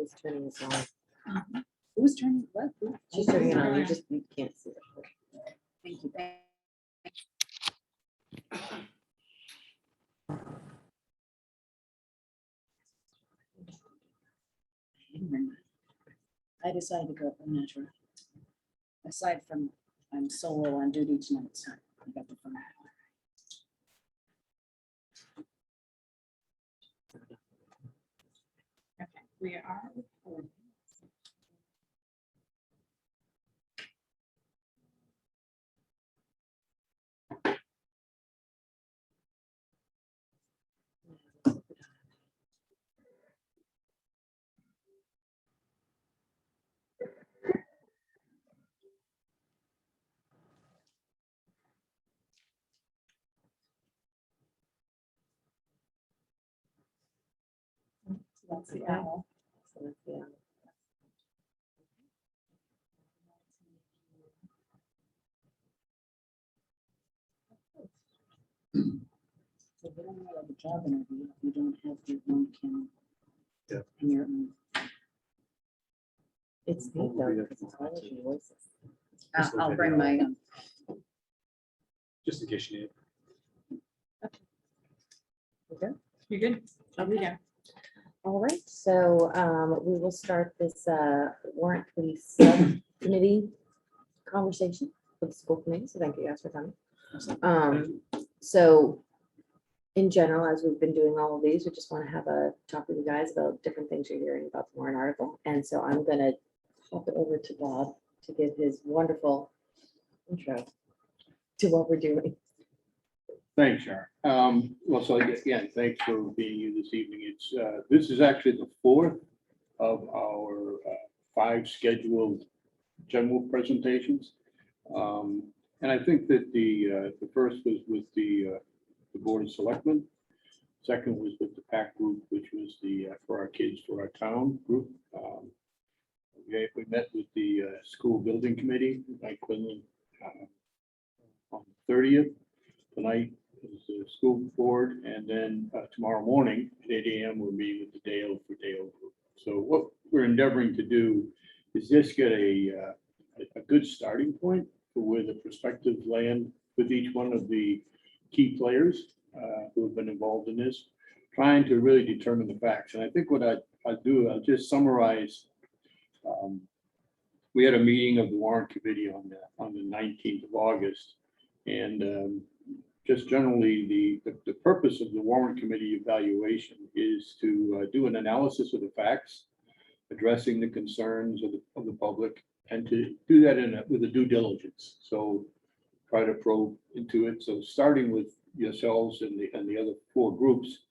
who's turning this on. Who's turning what? She's turning it on. You can't see it. Thank you. I decided to go natural. Aside from I'm solo on duty tonight, so I got the phone. Okay, we are recording. That's the owl. So that's the, So we don't have a job interview if you don't have your own camera. Yeah. And your own. it's neat though, because it's all of your voices. I'll bring my, Just in case you need it. Okay. You're good? Okay. Yeah. All right, so we will start this warrant committee subcommittee conversation with the school committee. So thank you guys for coming. So in general, as we've been doing all of these, we just want to have a talk with you guys about different things you're hearing about the warrant article. And so I'm going to hop it over to Bob to give his wonderful intro to what we're doing. Thanks, Sharon. Well, so again, thanks for being here this evening. It's, this is actually the fourth of our 5 scheduled general presentations. And I think that the first was with the Board of Selectmen. Second was with the PAC group, which was the For Our Kids, For Our Town group. We met with the School Building Committee, Mike Quinlan, on the 30th. Tonight is the school board, and then tomorrow morning at 8 a.m. we'll meet with the Dale for Dale group. So what we're endeavoring to do is just get a good starting point for where the perspectives land with each one of the key players who have been involved in this, trying to really determine the facts. And I think what I'll do, I'll just summarize. We had a meeting of the Warrant Committee on the 19th of August, and just generally the purpose of the Warrant Committee evaluation is to do an analysis of the facts, addressing the concerns of the public, and to do that with a due diligence. So try to probe into it. So starting with yourselves and the other 4 groups,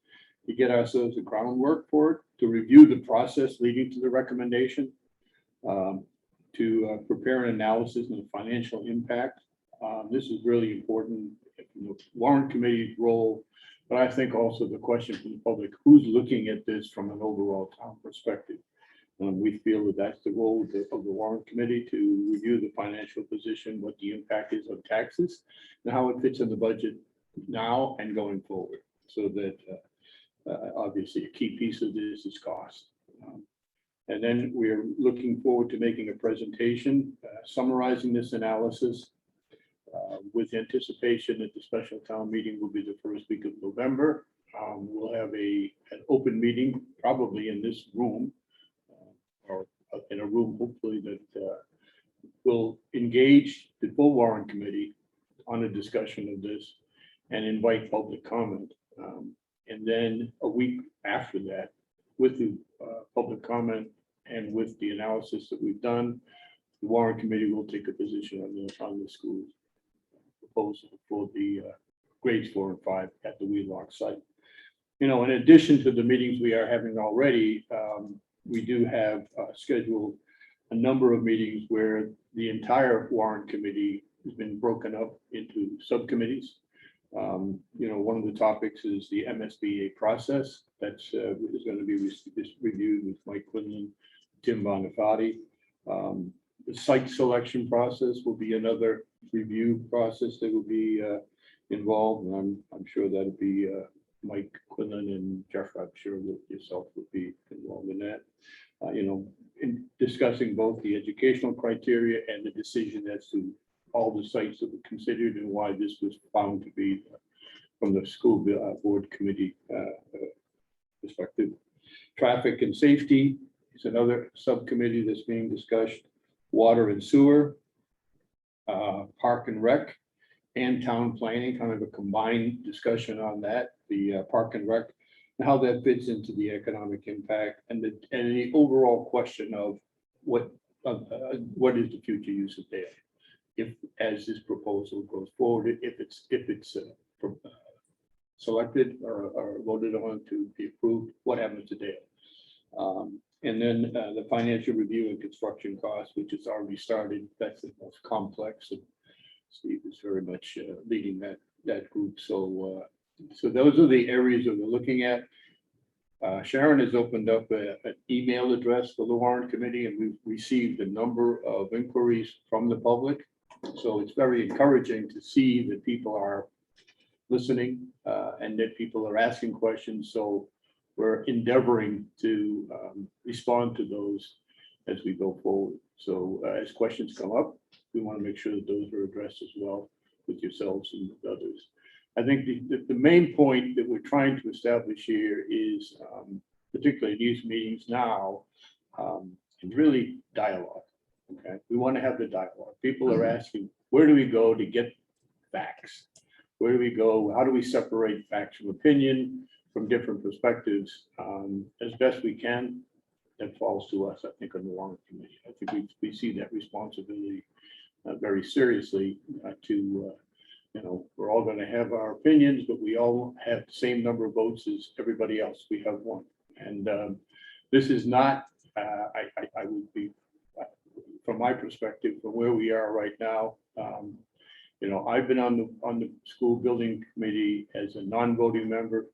to get ourselves the groundwork for it, to review the process leading to the recommendation, to prepare an analysis of the financial impact. This is really important in the Warrant Committee's role, but I think also the question from the public, who's looking at this from an overall town perspective? We feel that that's the role of the Warrant Committee, to review the financial position, what the impact is of taxes, and how it fits in the budget now and going forward. So that obviously a key piece of this is cost. And then we're looking forward to making a presentation summarizing this analysis with anticipation that the special town meeting will be the first week of November. We'll have an open meeting, probably in this room, or in a room hopefully that will engage the full Warrant Committee on a discussion of this and invite public comment. And then a week after that, with the public comment and with the analysis that we've done, the Warrant Committee will take a position on the school proposal for the grades 4 and 5 at the Wheelock site. You know, in addition to the meetings we are having already, we do have scheduled a number of meetings where the entire Warrant Committee has been broken up into subcommittees. You know, one of the topics is the MSBA process. That's is going to be reviewed with Mike Quinlan, Tim Bonifati. The site selection process will be another review process that will be involved, and I'm sure that'll be Mike Quinlan and Jeff. I'm sure that yourself would be involved in that. in discussing both the educational criteria and the decision as to all the sites that were considered and why this was found to be from the school board committee perspective. Traffic and safety is another subcommittee that's being discussed. Water and sewer, park and rec, and town planning, kind of a combined discussion on that, the park and rec, and how that fits into the economic impact and the overall question of what is the future use of data, if as this proposal goes forward, if it's selected or voted on to be approved, what happens to data. And then the financial review and construction costs, which has already started. That's the most complex. And Steve is very much leading that group. So those are the areas that we're looking at. Sharon has opened up an email address for the Warrant Committee, and we've received a number of inquiries from the public. So it's very encouraging to see that people are listening and that people are asking questions. So we're endeavoring to respond to those as we go forward. So as questions come up, we want to make sure that those are addressed as well with yourselves and with others. I think the main point that we're trying to establish here is, particularly these meetings now, really dialogue. Okay, we want to have the dialogue. People are asking, where do we go to get facts? Where do we go? How do we separate facts from opinion, from different perspectives, as best we can? That falls to us, I think, on the Warrant Committee. I think we see that responsibility very seriously to, we're all going to have our opinions, but we all have the same number of votes as everybody else. We have one. And this is not, I would be, from my perspective, from where we are right now, I've been on the school building committee as a non-voting member,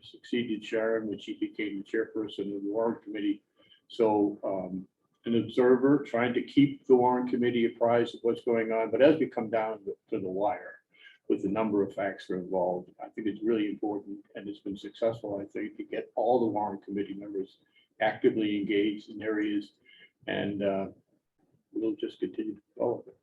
succeeded Sharon when she became the chairperson of the Warrant Committee. So an observer, trying to keep the Warrant Committee apprised of what's going on. But as we come down to the wire with the number of facts that are involved, I think it's really important, and it's been successful, I think, to get all the Warrant Committee members actively engaged in areas, and we'll just continue to develop it.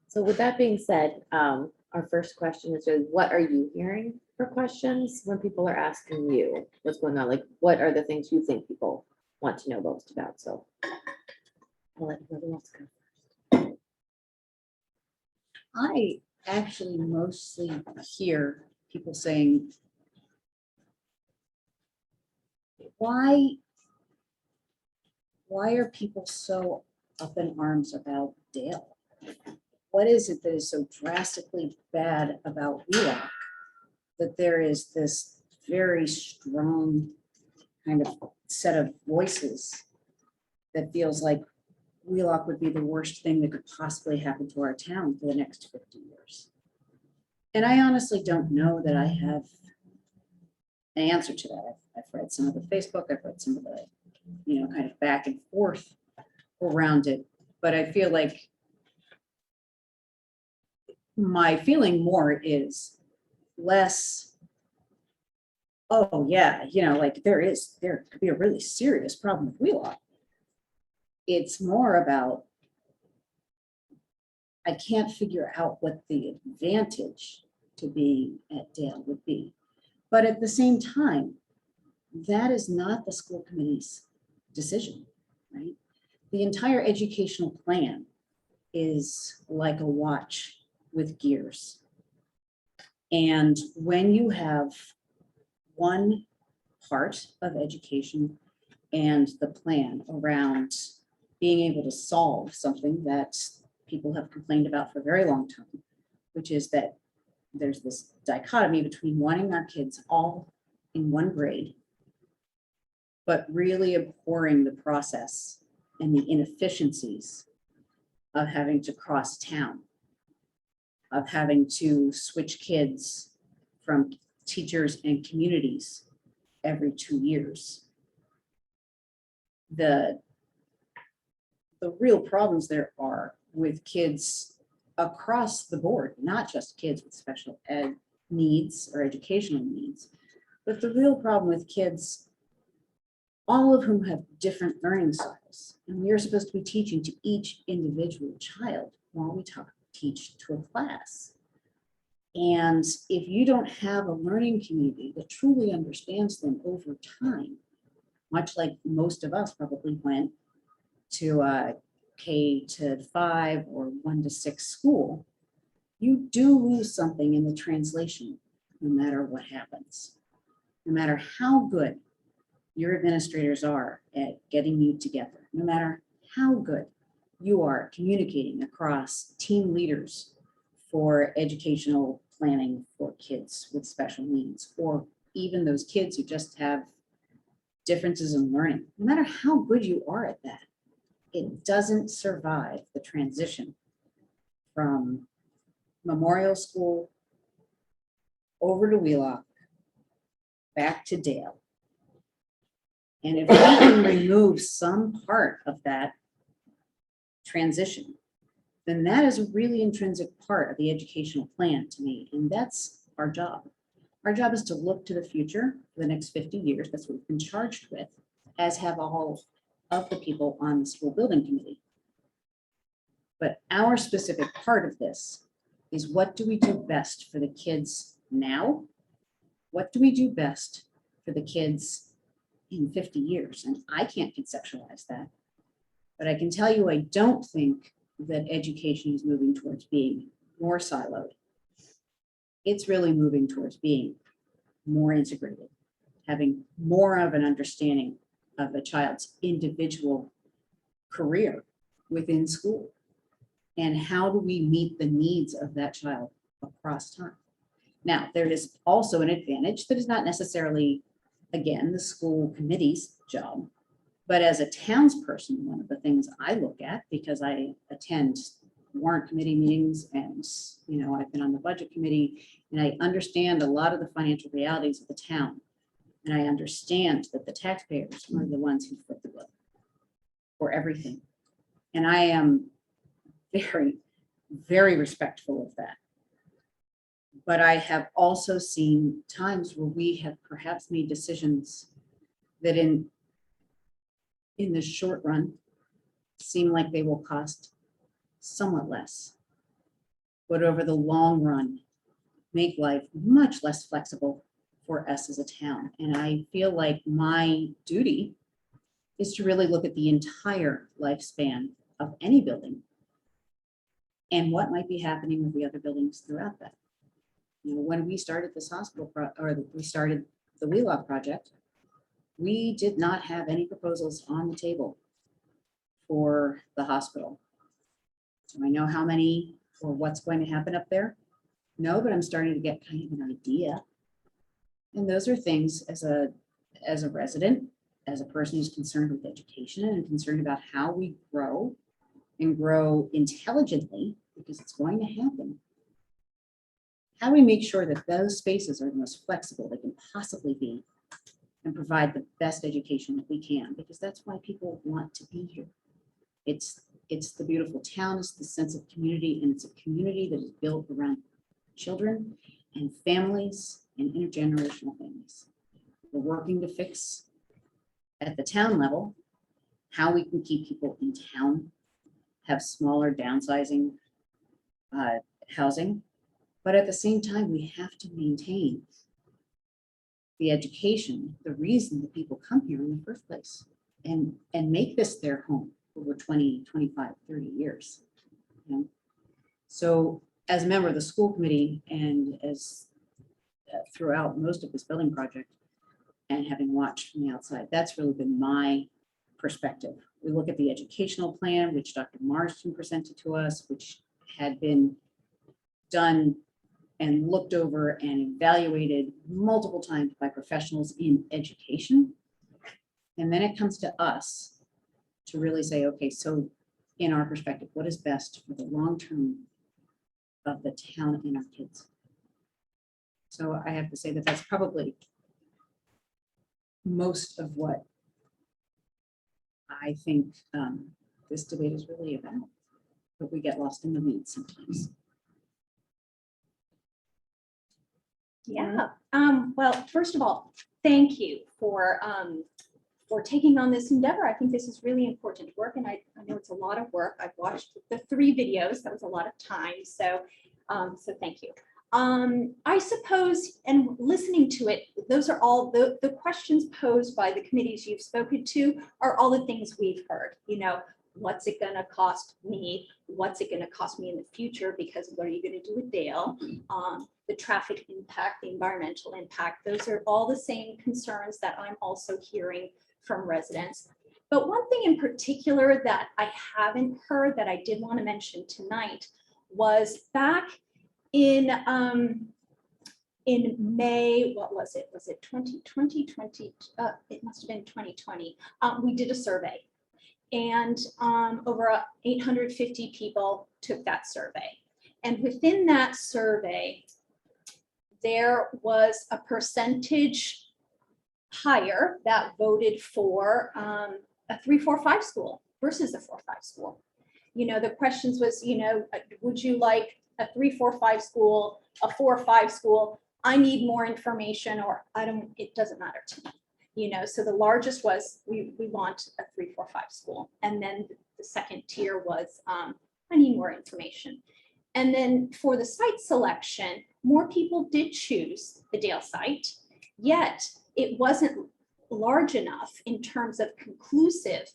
So with that being said, our first question is really, what are you hearing for questions when people are asking you what's going on? Like, what are the things you think people want to know most about? So I'll let everyone else go. I actually mostly hear people saying, why are people so up in arms about Dale? What is it that is so drastically bad about Wheelock that there is this very strong kind of set of voices that feels like Wheelock would be the worst thing that could possibly happen to our town for the next 50 years? And I honestly don't know that I have an answer to that. I've read some of the Facebook, I've read some of the, kind of back and forth around it, but I feel like my feeling more is less, oh yeah, like there could be a really serious problem with Wheelock. It's more about, I can't figure out what the advantage to be at Dale would be. But at the same time, that is not the school committee's decision, right? The entire educational plan is like a watch with gears. And when you have one part of education and the plan around being able to solve something that people have complained about for a very long time, which is that there's this dichotomy between wanting our kids all in one grade, but really abhorring the process and the inefficiencies of having to cross town, of having to switch kids from teachers and communities every 2 years. The real problems there are with kids across the board, not just kids with special ed needs or educational needs, But the real problem with kids, all of whom have different learning styles, and we are supposed to be teaching to each individual child while we teach to a class. And if you don't have a learning community that truly understands them over time, much like most of us probably went to a K-5 or 1 to 6 school, you do lose something in the translation, no matter what happens. No matter how good your administrators are at getting you together, no matter how good you are communicating across team leaders for educational planning for kids with special needs, or even those kids who just have differences in learning, no matter how good you are at that, it doesn't survive the transition from Memorial School over to Wheelock, back to Dale. And if we can remove some part of that transition, then that is a really intrinsic part of the educational plan to me. And that's our job. Our job is to look to the future for the next 50 years. That's what we've been charged with, as have all of the people on the school building committee. But our specific part of this is, what do we do best for the kids now? What do we do best for the kids in 50 years? And I can't conceptualize that. But I can tell you, I don't think that education is moving towards being more siloed. It's really moving towards being more integrated, having more of an understanding of a child's individual career within school. And how do we meet the needs of that child across time? Now, there is also an advantage that is not necessarily, again, the school committee's job. But as a townsperson, one of the things I look at, because I attend warrant committee meetings and, I've been on the budget committee, and I understand a lot of the financial realities of the town. And I understand that the taxpayers are the ones who foot the bill for everything. And I am very, very respectful of that. But I have also seen times where we have perhaps made decisions that in the short run seem like they will cost somewhat less, but over the long run make life much less flexible for us as a town. And I feel like my duty is to really look at the entire lifespan of any building and what might be happening with the other buildings throughout that. When we started this hospital, we started the Wheelock project, we did not have any proposals on the table for the hospital. Do I know how many or what's going to happen up there? No, but I'm starting to get kind of an idea. And those are things as a resident, as a person who's concerned with education and concerned about how we grow and grow intelligently, because it's going to happen. How do we make sure that those spaces are the most flexible they can possibly be and provide the best education that we can? Because that's why people want to be here. It's the beautiful town, it's the sense of community, and it's a community that is built around children and families and intergenerational families. We're working to fix at the town level how we can keep people in town, have smaller downsizing housing, but at the same time, we have to maintain the education, the reason that people come here in the first place, and make this their home over 20, 25, 30 years. So as a member of the school committee and as throughout most of this building project, and having watched from the outside, that's really been my perspective. We look at the educational plan, which Dr. Marston presented to us, which had been done and looked over and evaluated multiple times by professionals in education. And then it comes to us to really say, okay, so in our perspective, what is best for the long term of the town and our kids? So I have to say that that's probably most of what I think this debate is really about, but we get lost in the weeds sometimes. Yeah, well, first of all, thank you for taking on this endeavor. I think this is really important work, and I know it's a lot of work. I've watched the 3 videos. That was a lot of time. So, so thank you. I suppose, and listening to it, those are all the questions posed by the committees you've spoken to are all the things we've heard. You know, what's it going to cost me? What's it going to cost me in the future? Because what are you going to do with Dale? The traffic impact, the environmental impact, those are all the same concerns that I'm also hearing from residents. But one thing in particular that I haven't heard that I did want to mention tonight was back in May, what was it? Was it 2020? It must have been 2020. We did a survey, and over 850 people took that survey. And within that survey, there was a percentage higher that voted for a 3-4-5 school versus a 4-5 school. You know, the questions was, you know, would you like a 3-4-5 school, a 4-5 school? I need more information, or I don't, it doesn't matter to me. You know, so the largest was we want a 3-4-5 school. And then the second tier was I need more information. And then for the site selection, more people did choose the Dale site, yet it wasn't large enough in terms of conclusive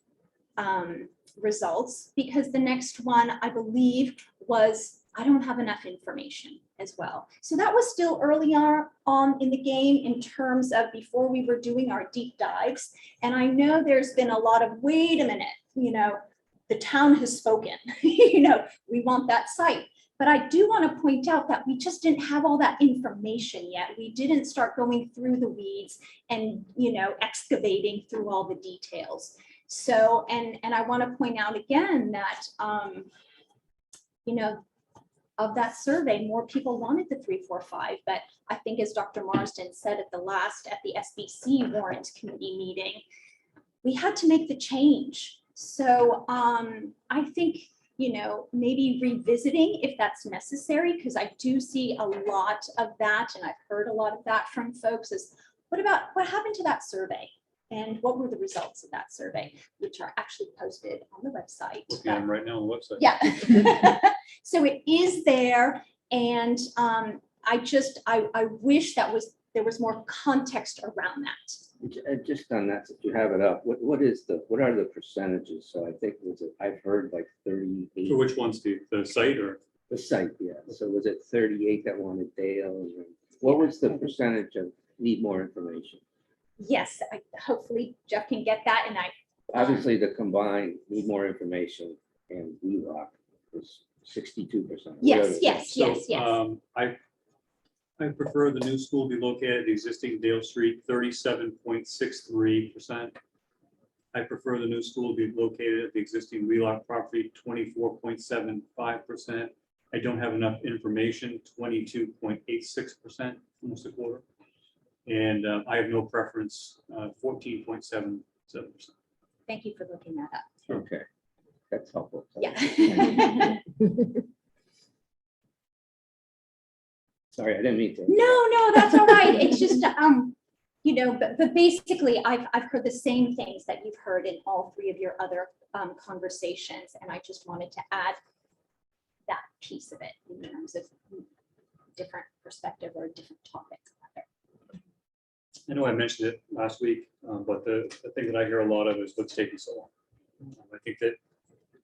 results, because the next one, I believe, was I don't have enough information as well. So that was still early on in the game in terms of before we were doing our deep dives. And I know there's been a lot of, wait a minute, you know, the town has spoken, you know, we want that site. But I do want to point out that we just didn't have all that information yet. We didn't start going through the weeds and, you know, excavating through all the details. So, and I want to point out again that, you know, of that survey, more people wanted the 3-4-5, but I think as Dr. Marsden said at the SBC Warrant Committee meeting, we had to make the change. So I think, you know, maybe revisiting if that's necessary, because I do see a lot of that, and I've heard a lot of that from folks, is what happened to that survey? And what were the results of that survey, which are actually posted on the website. Looking at them right now on the website. Yeah. So it is there. And I wish there was more context around that. Just on that, if you have it up, what are the percentages? So I think I've heard like 38. For which one, Steve? The site or? The site, yeah. So was it 38 that wanted Dale? And what was the percentage of need more information? Yes, hopefully Jeff can get that. And Obviously, the combined need more information and WeLock was 62%. yes. I prefer the new school be located at the existing Dale Street, 37.63%. I prefer the new school be located at the existing Wheelock property, 24.75%. I don't have enough information, 22.86%, almost a quarter. And I have no preference, 14.77%. thank you for looking that up. Okay, that's helpful. Yeah. Sorry, I didn't mean to. No, that's all right. It's just, you know, but basically I've heard the same things that you've heard in all 3 of your other conversations. And I just wanted to add that piece of it in terms of different perspective or different topics. I know I mentioned it last week, but the thing that I hear a lot of is what's taking so long. I think that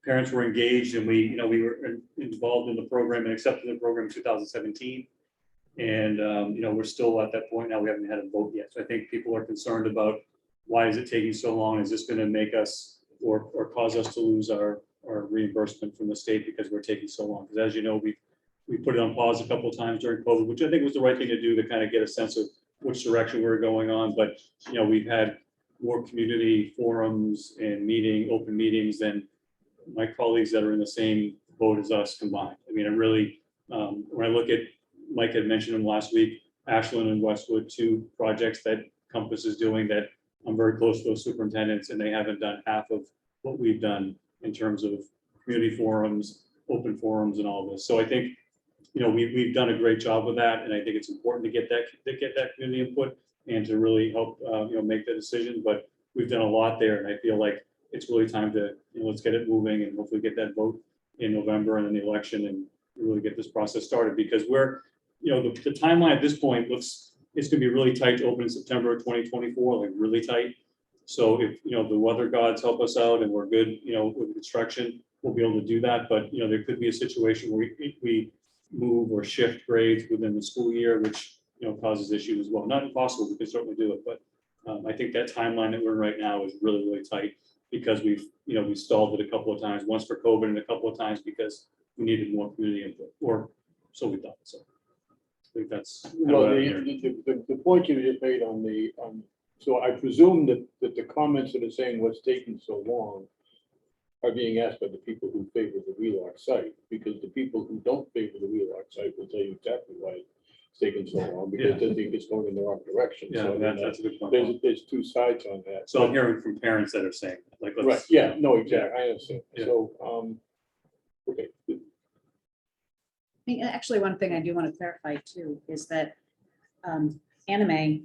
parents were engaged, and we were involved in the program and accepted the program in 2017. And, we're still at that point now. We haven't had a vote yet. So I think people are concerned about why is it taking so long? Is this going to make us or cause us to lose our reimbursement from the state because we're taking so long? Because as you know, we put it on pause a couple of times during COVID, which I think was the right thing to do to kind of get a sense of which direction we're going on. But, we've had more community forums and open meetings than my colleagues that are in the same boat as us combined. I mean, I really, when I look at, Mike had mentioned them last week, Ashland and Westwood, 2 projects that Compass is doing that I'm very close to those superintendents, and they haven't done half of what we've done in terms of community forums, open forums, and all of this. So I think we've done a great job with that, and I think it's important to get that community input and to really help, make the decision, but we've done a lot there, and I feel like it's really time to, let's get it moving and hopefully get that vote in November and then the election and really get this process started, because we're, the timeline at this point looks, it's gonna be really tight to open in September 2024, like really tight. So if, the weather gods help us out and we're good, with construction, we'll be able to do that, but, there could be a situation where we move or shift grades within the school year, which, causes issues as well. Not impossible, we can certainly do it, but I think that timeline that we're in right now is really, really tight because we stalled it a couple of times, once for COVID and a couple of times because we needed more community input, or so we thought. So I think that's. Well, the point you just made so I presume that the comments that are saying what's taking so long are being asked by the people who favor the Wheelock site, because the people who don't favor the Wheelock site will tell you exactly why it's taking so long, because they think it's going in the wrong direction. Yeah, So I mean, that's a good point. there's two sides on that. So I'm hearing from parents that are saying, like, let's. Right, yeah, no, exactly, I understand. Yeah. So, okay, Actually, one thing I do want to clarify too is that Anna Mae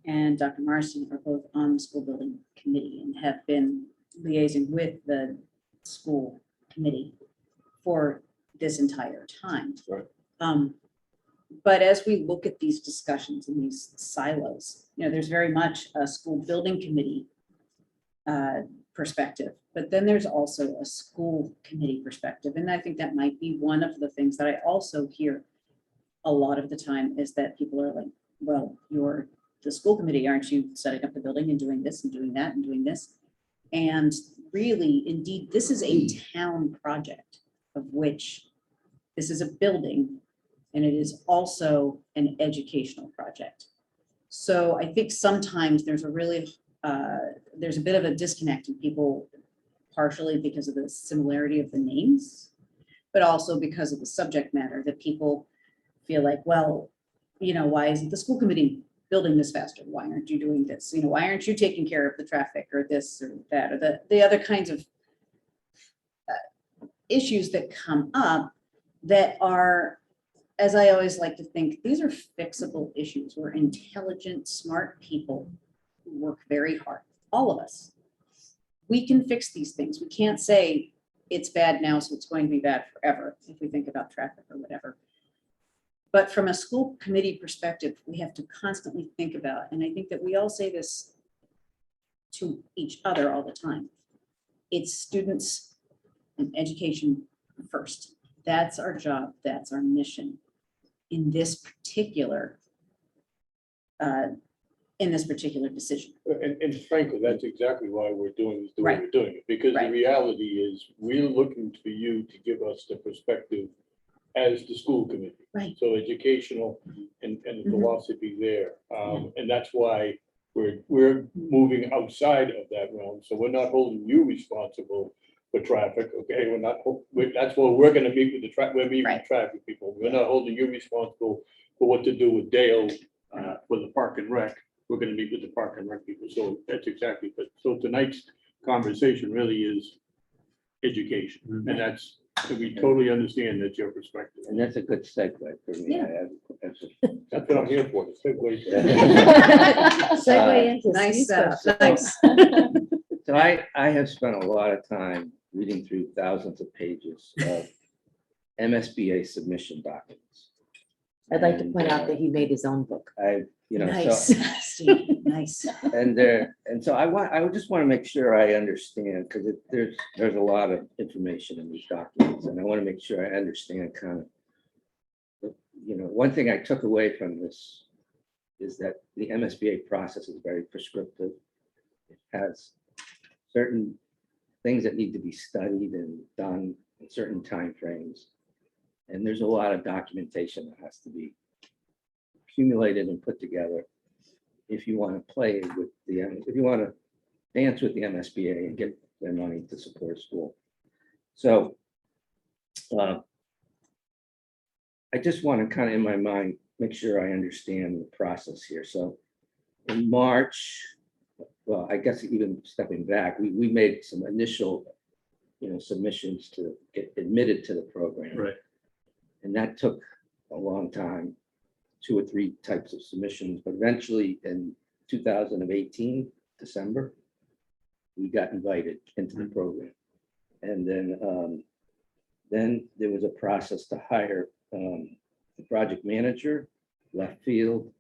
and Dr. Marston are both on the school building committee and have been liaising with the school committee for this entire time. Right. But as we look at these discussions and these silos, there's very much a school building committee perspective, but then there's also a school committee perspective. And I think that might be one of the things that I also hear a lot of the time is that people are like, well, you're the school committee, aren't you setting up the building and doing this and doing that and doing this? And really, indeed, this is a town project of which this is a building and it is also an educational project. So I think sometimes there's there's a bit of a disconnect in people, partially because of the similarity of the names, but also because of the subject matter, that people feel like, well, why isn't the school committee building this faster? Why aren't you doing this? Why aren't you taking care of the traffic or this or that, or the other kinds of issues that come up that are, as I always like to think, these are fixable issues where intelligent, smart people who work very hard, all of us, we can fix these things. We can't say it's bad now, so it's going to be bad forever if we think about traffic or whatever. But from a school committee perspective, we have to constantly think about, and I think that we all say this to each other all the time, it's students and education first. That's our job, that's our mission in this particular decision. and frankly, that's exactly why we're doing the way Right. we're doing it, because the Right. reality is we're looking for you to give us the perspective as the school committee. Right. So educational and the Mhm. philosophy there. And that's why we're moving outside of that realm. So we're not holding you responsible for traffic, okay? That's where we're gonna meet with we're meeting with Right. traffic people. We're not holding you responsible for what to do with Dale for the park and rec. We're gonna meet with the park and rec people. So that's exactly, but so tonight's conversation really is education. Mhm. And we totally understand that's your perspective. And that's a good segue for me. Yeah. That's what I'm here for, the segue. Segue into Nice, Steve's question. nice. So I have spent a lot of time reading through thousands of pages of MSBA submission documents. I'd like to And, point out that he made his own book. I, Nice, so, Steve, nice. and so I just want to make sure I understand, because there's a lot of information in these documents, and I want to make sure I understand kind of, one thing I took away from this is that the MSBA process is very prescriptive. It has certain things that need to be studied and done in certain timeframes. And there's a lot of documentation that has to be accumulated and put together if you want to play with if you want to dance with the MSBA and get their money to support school. So I just want to kind of in my mind, make sure I understand the process here. So in March, well, I guess even stepping back, we made some initial, submissions to get admitted to the program. Right. And that took a long time, 2 or 3 types of submissions, but eventually in 2018, December, we got invited into the program. And then there was a process to hire the project manager, left field,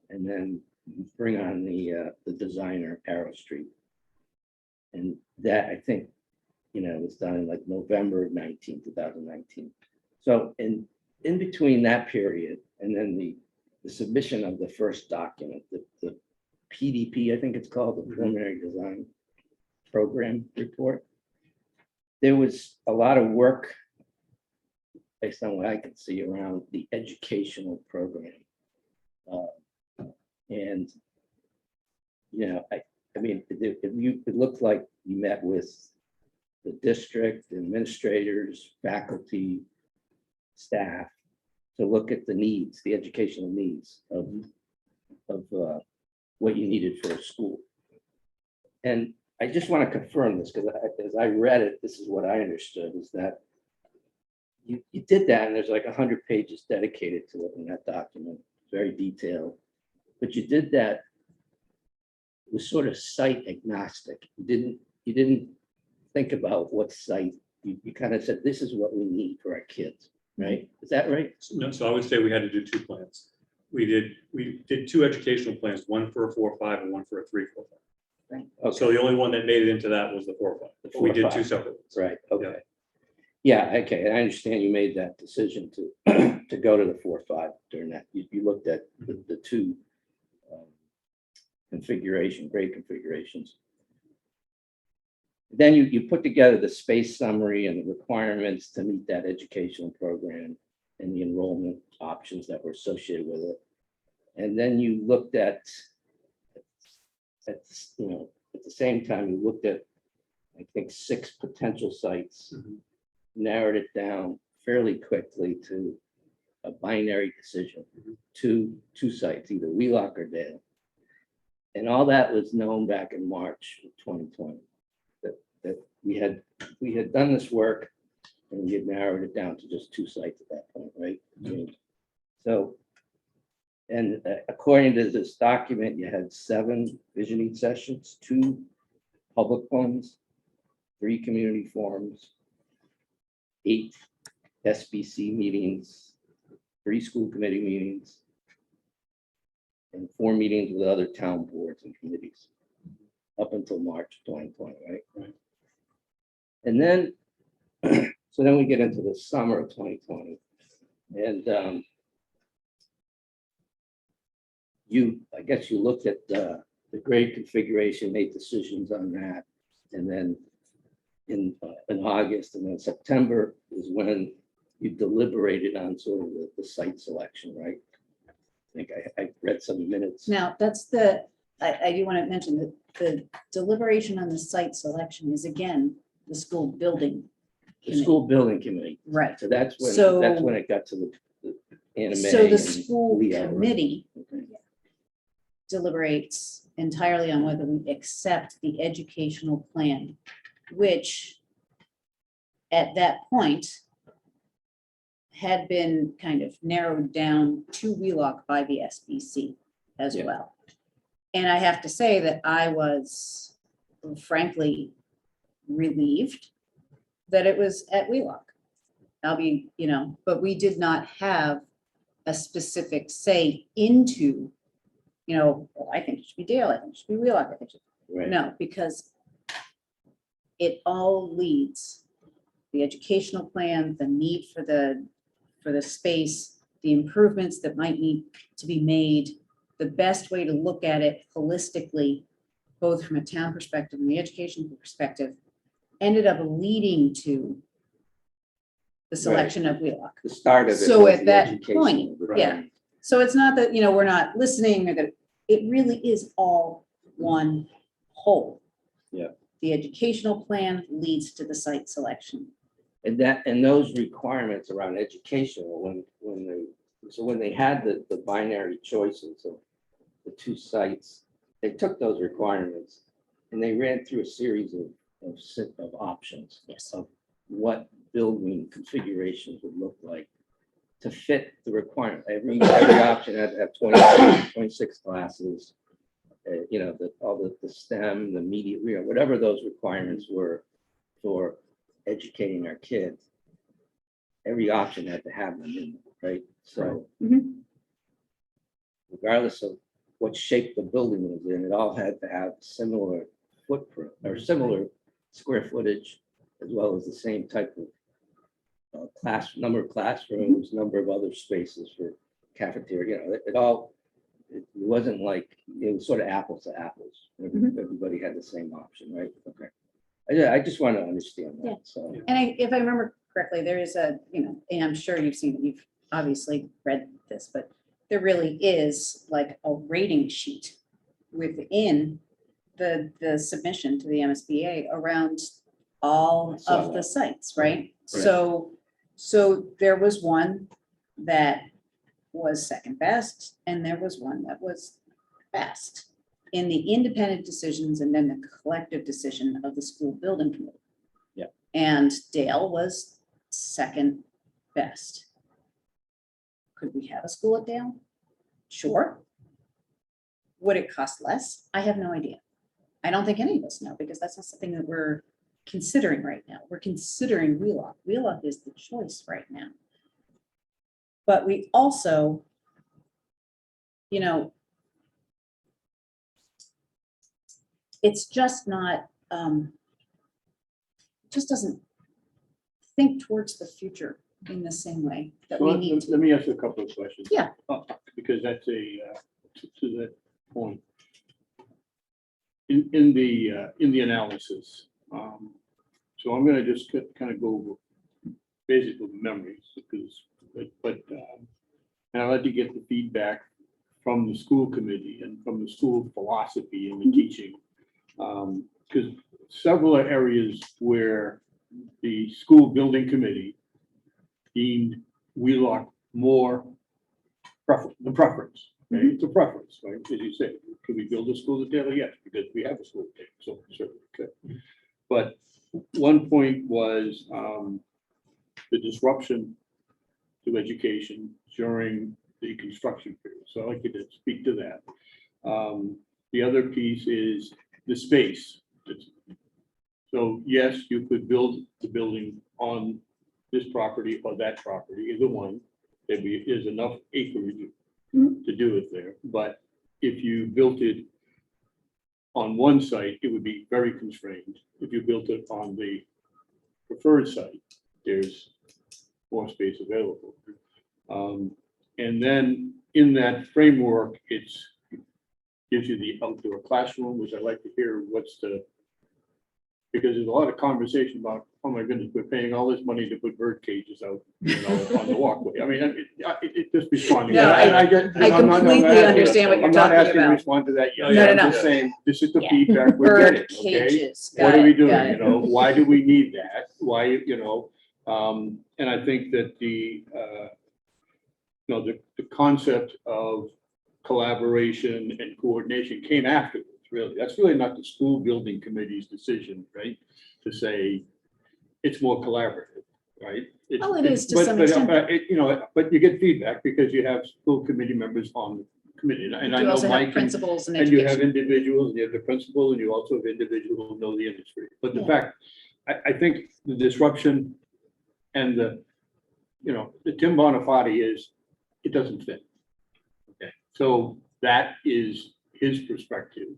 and then bring on the designer, Arrow Street. And that, I think, was done in like November of 2019. So in between that period and then the submission of the first document, the PDP, I think it's called, the Preliminary Design Program Report, there was a lot of work based on what I could see around the educational program. And, I mean, it looked like you met with the district, administrators, faculty, staff, to look at the needs, the educational needs of what you needed for a school. And I just want to confirm this, because as I read it, this is what I understood, is that you did that, and there's like 100 pages dedicated to it in that document, very detailed. But you did that, it was sort of site agnostic. You didn't think about what site. You kind of said, this is what we need for our kids, right? Is that right? No, so I would say we had to do 2 plans. We did 2 educational plans, one for a 4-5 and one for a 3-4-5. Okay. So the only one that made it into that was the 4-5. But we did 2 4-5. separate ones. Right, okay. Yeah, okay, I understand you made that decision to to go to the 4-5 during that. You looked at the 2 grade configurations. Then you put together the space summary and the requirements to meet that educational program and the enrollment options that were associated with it. And then you looked at the same time, you looked at, I think, 6 potential sites, narrowed it down fairly quickly to a binary decision, 2 sites, either Wheelock or Dale. And all that was known back in March of 2020, that we had done this work and we had narrowed it down to just 2 sites at that point, right? So, and according to this document, you had 7 visioning sessions, 2 public ones, 3 community forums, 8 SBC meetings, 3 school committee meetings, and 4 meetings with other town boards and committees up until March 2020, right? Right. And then, so then we get into the summer of 2020. And I guess you looked at the grade configuration, made decisions on that. And then in August and then September is when you deliberated on sort of the site selection, right? I think I read some minutes. Now, I do want to mention that the deliberation on the site selection is, again, the school building. The school building committee. Right. So that's So- when it got to the anime. So the and school Leo, right? committee Okay. deliberates entirely on whether we accept the educational plan, which at that point had been kind of narrowed down to Wheelock by the SBC as Yeah. well. And I have to say that I was frankly relieved that it was at Wheelock. But we did not have a specific say into, well, I think it should be Dale, I think it should be Wheelock, I think it should. Right. No, because it all leads, the educational plan, the need for the space, the improvements that might need to be made, the best way to look at it holistically, both from a town perspective and the education perspective, ended up leading to the selection of Wheelock. The start of it. So was at the that educational point, requirement. yeah. So it's not that, we're not listening, or that it really is all one whole. Yeah. The educational plan leads to the site selection. And those requirements around education, when they had the binary choices of the 2 sites, they took those requirements and they ran through a series of options Yes. of what building configurations would look like to fit the requirement. Every option had to have 26 classes. You know, all the STEM, the media, you know, whatever those requirements were for educating our kids. Every option had to have them in, right? So Mhm. regardless of what shape the building was in, it all had to have similar footprint or similar square footage, as well as the same type of number of classrooms, number of other spaces for cafeteria, you know, it wasn't like, it was sort of apples to apples. Everybody had the same option, right? Okay. I just want to understand Yeah. that, so. And if I remember correctly, there is a, you know, and I'm sure you've seen it, you've obviously read this, but there really is like a rating sheet within the submission to the MSBA around all saw of the that. sites, right? So there was one that was second best, and there was one that was best in the independent decisions and then the collective decision of the school building committee. Yeah. And Dale was second best. Could we have a school at Dale? Sure. Would it cost less? I have no idea. I don't think any of us know, because that's not something that we're considering right now. We're considering Wheelock. Wheelock is the choice right now. But we also, you know, it's just not, just doesn't think towards the future in the same way that So we let need to. let me ask you a couple of questions. Yeah. Because that's to that point. In the analysis, so I'm gonna just kind of go over basic memories, because, and I'd like to get the feedback from the school committee and from the school philosophy and the teaching. Because several areas where the school building committee deemed Wheelock more the preference. Okay? It's a preference, right? As you said, can we build a school at Dale? Yes, because we have a school at Dale, so certainly could. But one point was the disruption to education during the construction period. So I'd like you to speak to that. The other piece is the space. So yes, you could build the building on this property or that property, either one. There's enough acreage to do it there. But if you built it on one site, it would be very constrained. If you built it on the preferred site, there's more space available. And then in that framework, it gives you the outdoor classroom, which I'd like to hear because there's a lot of conversation about, oh my goodness, we're paying all this money to put bird cages out, you know, on the walkway. I mean, it just responding. No, I completely understand what you're I'm not talking asking you to about. respond to that yet. No, I'm no, just saying, this is the Yeah. feedback we're Bird getting, okay? cages. What Got are we it, got doing, it. you know? Why do we need that? Why, you know? And I think that the concept of collaboration and coordination came afterwards, really. That's really not the school building committee's decision, right? To say it's more collaborative, right? Well, it is to some extent. But you get feedback because you have school committee members on the committee. And I You know also have Mike principals and and you have education. individuals, and you have the principal, and you also have individuals who know the industry. But the Yeah. fact, I think the disruption and the Tim Bonafati is, it doesn't fit. Okay, so that is his perspective.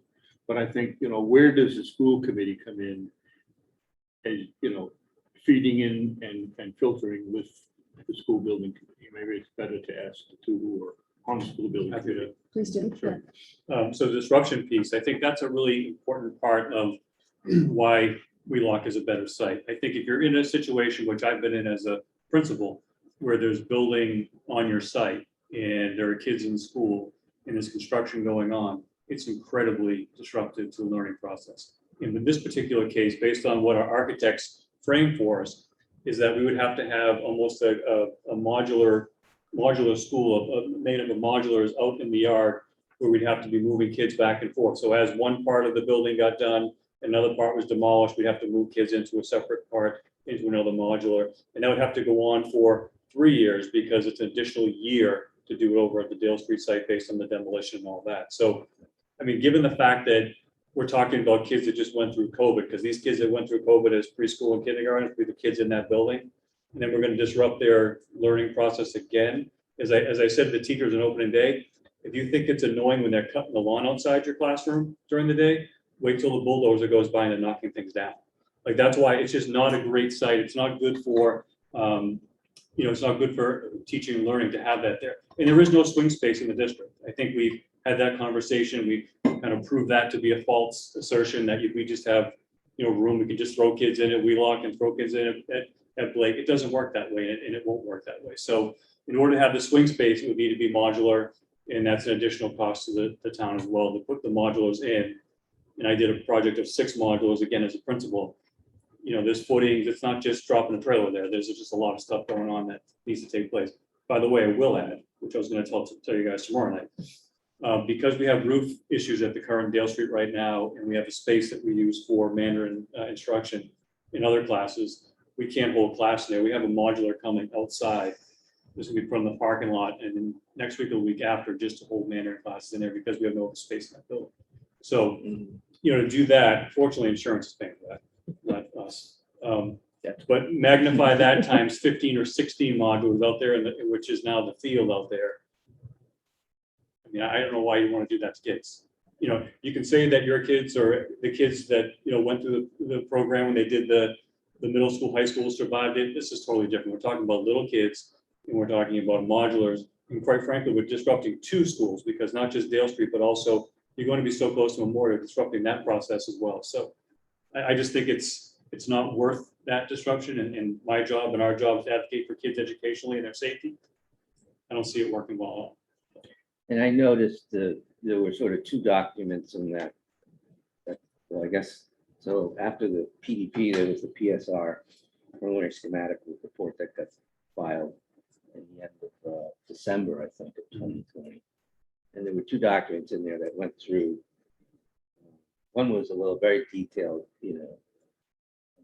But I think, where does the school committee come in as, feeding in and filtering with the school building committee? Maybe it's better to ask the two who are on the school building Happy to. committee. Please do. Sure. So the disruption piece, I think that's a really important part of why Wheelock is a better site. I think if you're in a situation, which I've been in as a principal, where there's building on your site and there are kids in school and there's construction going on, it's incredibly disruptive to the learning process. And in this particular case, based on what our architects framed for us, is that we would have to have almost a modular school made up of modulars out in the yard, where we'd have to be moving kids back and forth. So as one part of the building got done, another part was demolished, we'd have to move kids into a separate part, into another modular. And that would have to go on for 3 years because it's an additional year to do it over at the Dale Street site based on the demolition and all that. So, I mean, given the fact that we're talking about kids that just went through COVID, because these kids that went through COVID as preschool and kindergarten, will be the kids in that building. And then we're going to disrupt their learning process again. As I said to the teachers on opening day, if you think it's annoying when they're cutting the lawn outside your classroom during the day, wait till the bulldozer goes by and they're knocking things down. Like, that's why it's just not a great site. It's not good for, it's not good for teaching and learning to have that there. And there is no swing space in the district. I think we've had that conversation. We kind of proved that to be a false assertion that we just have, room, we can just throw kids in it, Wheelock and throw kids in it at Blake. It doesn't work that way, and it won't work that way. So in order to have the swing space, it would need to be modular, and that's an additional cost to the town as well to put the modulars in. And I did a project of 6 modulars, again, as a principal. There's footings, it's not just dropping a trailer there. There's just a lot of stuff going on that needs to take place. By the way, I will add, which I was going to tell you guys tomorrow night, because we have roof issues at the current Dale Street right now, and we have a space that we use for Mandarin instruction in other classes, we can't hold class in there. We have a modular coming outside. This will be from the parking lot, and then next week or the week after, just to hold Mandarin classes in there because we have no space in that building. So, to do that, fortunately, insurance is paying for that, not us. But magnify that times 15 or 16 modules out there, which is now the field out there. I mean, I don't know why you want to do that to kids. You can say that your kids or the kids that, went through the program when they did the middle school, high school, survived it. This is totally different. We're talking about little kids, and we're talking about modulars. And quite frankly, we're disrupting 2 schools, because not just Dale Street, but also you're going to be so close to Memorial, disrupting that process as well. So I just think it's not worth that disruption, and my job and our job is to advocate for kids educationally and their safety. I don't see it working well at all. And I noticed there were sort of 2 documents in that, well, I guess, so after the PDP, there was the PSR, preliminary schematic report that got filed in the end of December, I think, of 2020. And there were 2 documents in there that went through. One was a little very detailed,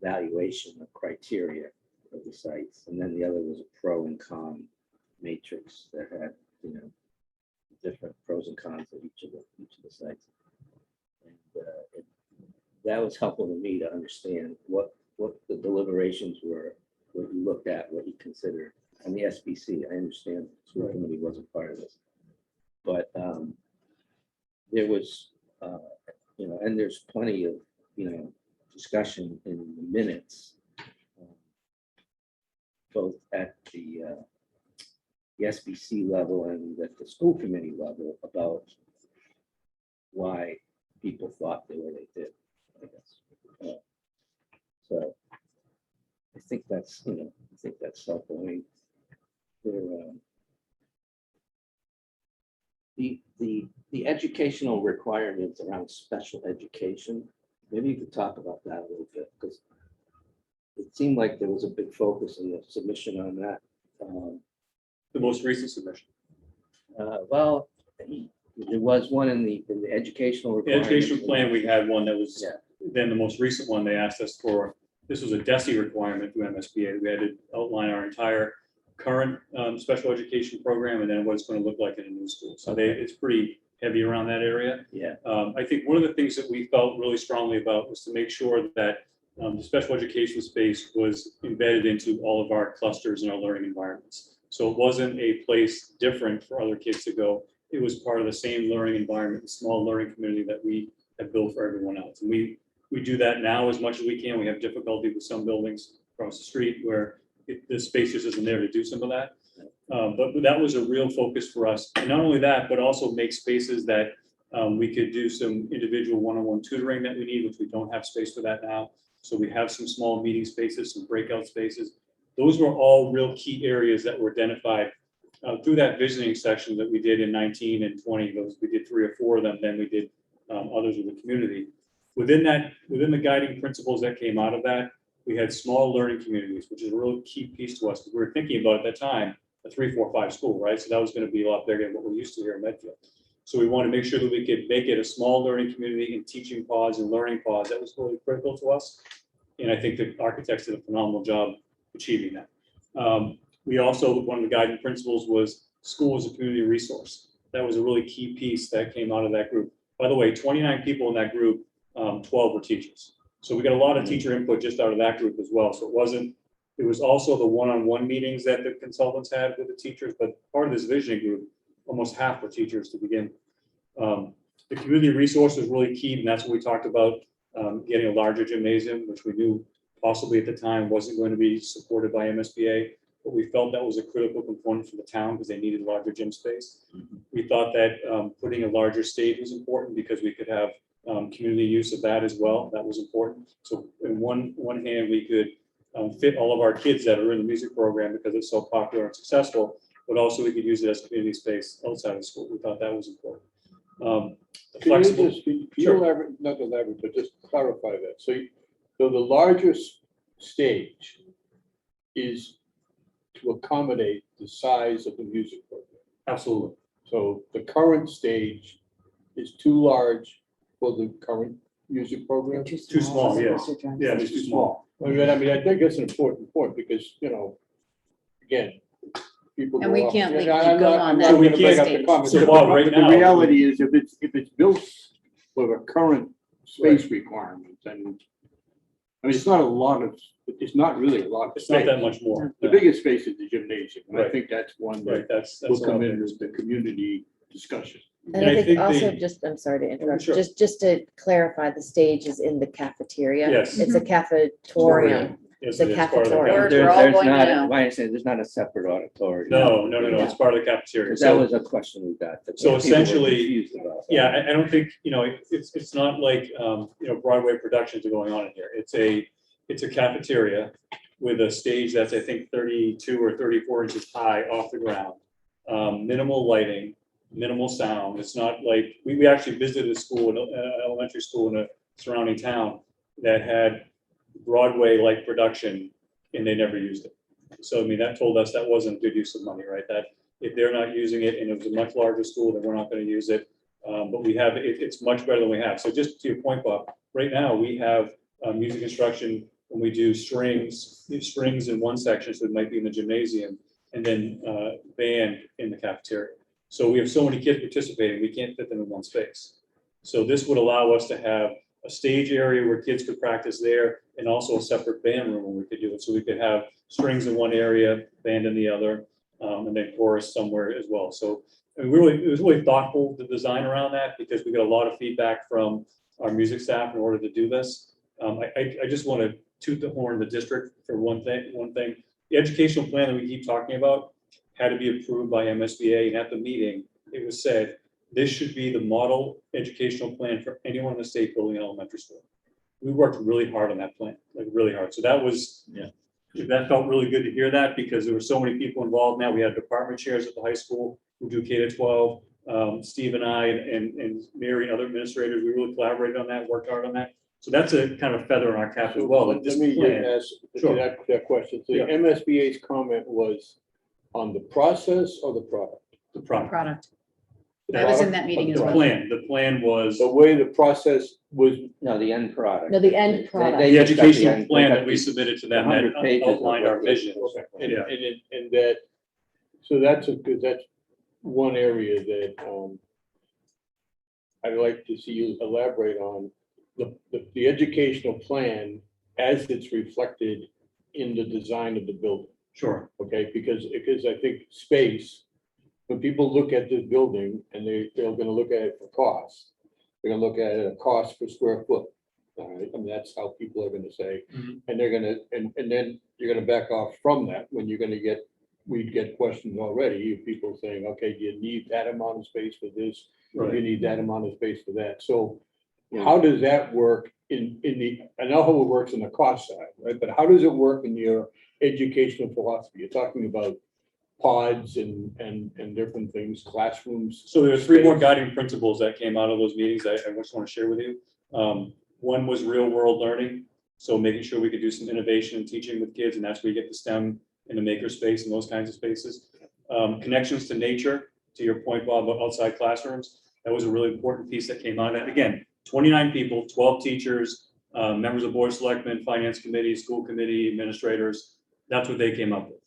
evaluation of criteria of the sites. And then the other was a pro and con matrix that had, different pros and cons of each of the sites. And that was helpful to me to understand what the deliberations were, what you looked at, what you considered. And the SBC, I understand the school committee wasn't part of this, but there was, and there's plenty of, discussion in the minutes, both at the SBC level and at the school committee level, about why people thought the way they did, I guess. So I think that's, helpful. I mean, the educational requirements around special education, maybe you could talk about that a little bit, because it seemed like there was a big focus in the submission on that. The most recent submission. Well, there was one in the educational The requirements. education plan, we had one that was, Yeah. then the most recent one, they asked us for, this was a DESE requirement through MSBA. We had to outline our entire current special education program and then what it's going to look like in a new school. So it's pretty heavy around that area. Yeah. I think one of the things that we felt really strongly about was to make sure that the special education space was embedded into all of our clusters and our learning environments. So it wasn't a place different for other kids to go. It was part of the same learning environment, the small learning community that we have built for everyone else. And we do that now as much as we can. We have difficulty with some buildings across the street where the space just isn't there to do some of that. But that was a real focus for us. And not only that, but also make spaces that we could do some individual one-on-one tutoring that we need, which we don't have space for that now. So we have some small meeting spaces, some breakout spaces. Those were all real key areas that were identified through that visioning section that we did in 19 and 20. We did 3 or 4 of them, then we did others with the community. Within the guiding principles that came out of that, we had small learning communities, which is a real key piece to us, because we were thinking about at that time a 3, 4, 5 school, right? So that was going to be a lot bigger than what we're used to here in Medfield. So we want to make sure that we could make it a small learning community and teaching pods and learning pods. That was really critical to us. And I think the architects did a phenomenal job achieving that. We also, one of the guiding principles was school as a community resource. That was a really key piece that came out of that group. By the way, 29 people in that group, 12 were teachers. So we got a lot of teacher input just out of that group as well. So it was also the one-on-one meetings that the consultants had with the teachers, but part of this visioning group, almost half were teachers to begin. The community resource was really key, and that's what we talked about, getting a larger gymnasium, which we knew possibly at the time wasn't going to be supported by MSBA, but we felt that was a critical component for the town because they needed larger gym space. We thought that putting a larger stage was important because we could have community use of that as well. That was important. So in one hand, we could fit all of our kids that are in the music program because it's so popular and successful, but also we could use it as community space outside of school. We thought that was important. The Can flexible- you just, can you Sure. elaborate, not elaborate, but just clarify that? So the largest stage is to accommodate the size of the music program. Absolutely. So the current stage is too large for the current music program? Too small, yes. Yeah, it's too small. I think that's an important point because, again, people. And go we off- can't and leave- I'm go not- on I'm that not gonna we bring can't up the stage. comments, So but Bob, the- right but now- The reality is if it's built with a current space requirement, then, it's not a lot of, it's not really a lot of It's not space. that much more. The biggest space is the gymnasium. And I Right. think that's one Right, that that's will a come lot in bigger. with the community discussion. And And I I think think also they- just, I'm sorry to interrupt, Sure. just to clarify, the stage is in the cafeteria. Yes. It's a cafetorium. Yes, The it is part of the cafeteria. cafeteria. We're all There's going to not, know. my understanding, there's not a separate auditorium. No, it's part of the cafeteria. That So, was a question we got. that So people were essentially, confused about that. yeah, I don't think, it's not like, Broadway productions are going on in here. It's a cafeteria with a stage that's, I think, 32 or 34 inches high off the ground. Minimal lighting, minimal sound. It's not like, we actually visited a school, an elementary school in a surrounding town that had Broadway-like production and they never used it. So, that told us that wasn't good use of money, right? That if they're not using it and it was a much larger school, then we're not going to use it. But we have, it's much better than we have. So just to your point, Bob, right now we have music instruction when we do strings in one section, so it might be in the gymnasium, and then band in the cafeteria. So we have so many kids participating, we can't fit them in one space. So this would allow us to have a stage area where kids could practice there and also a separate band room where we could do it. So we could have strings in one area, band in the other, and then chorus somewhere as well. So it was really thoughtful, the design around that, because we got a lot of feedback from our music staff in order to do this. I just want to toot the horn of the district for one thing. The educational plan that we keep talking about had to be approved by MSBA, and at the meeting, it was said, this should be the model educational plan for anyone in the state building an elementary school. We worked really hard on that plan, like really hard. So that felt really good to hear that because there were so many people involved. Now we have department chairs at the high school who do K-12. Steve and I and Mary and other administrators, we really collaborated on that, worked hard on that. So that's a kind of feather in our cap as well. That this Let me plan, ask Sure. that question. So the Yeah. MSBA's comment was on the process or the product? the product, Product. I was in that meeting as the well. plan was The way the process was, No, the end product. No, the end product. They the just got educational end- they plan got that we the- submitted to the them that 100 pages of outlined what our they- vision. and, Yeah. and that, so that's that's one area that, I'd like to see you elaborate on the educational plan as it's reflected in the design of the building. Sure. Okay, because I think space, when people look at this building and they're gonna look at it for cost, they're gonna look at it a cost per square foot. All right, that's how people are gonna say, Mhm. and they're gonna, and then you're gonna back off from that when you're gonna get, we'd get questions already, of people saying, okay, do you need that amount of space for this? Do you Right. need that amount of space for that? So Yeah. how does that work in the, I know how it works on the cost side, right? But how does it work in your educational philosophy? You're talking about pods and different things, classrooms. So there are three more space. guiding principles that came out of those meetings I just want to share with you. One was real world learning. So making sure we could do some innovation and teaching with kids, and that's where you get the STEM and the maker space and those kinds of spaces. Connections to nature, to your point, Bob, about outside classrooms. That was a really important piece that came out. And again, 29 people, 12 teachers, members of board of selectmen, finance committee, school committee, administrators. That's what they came up with.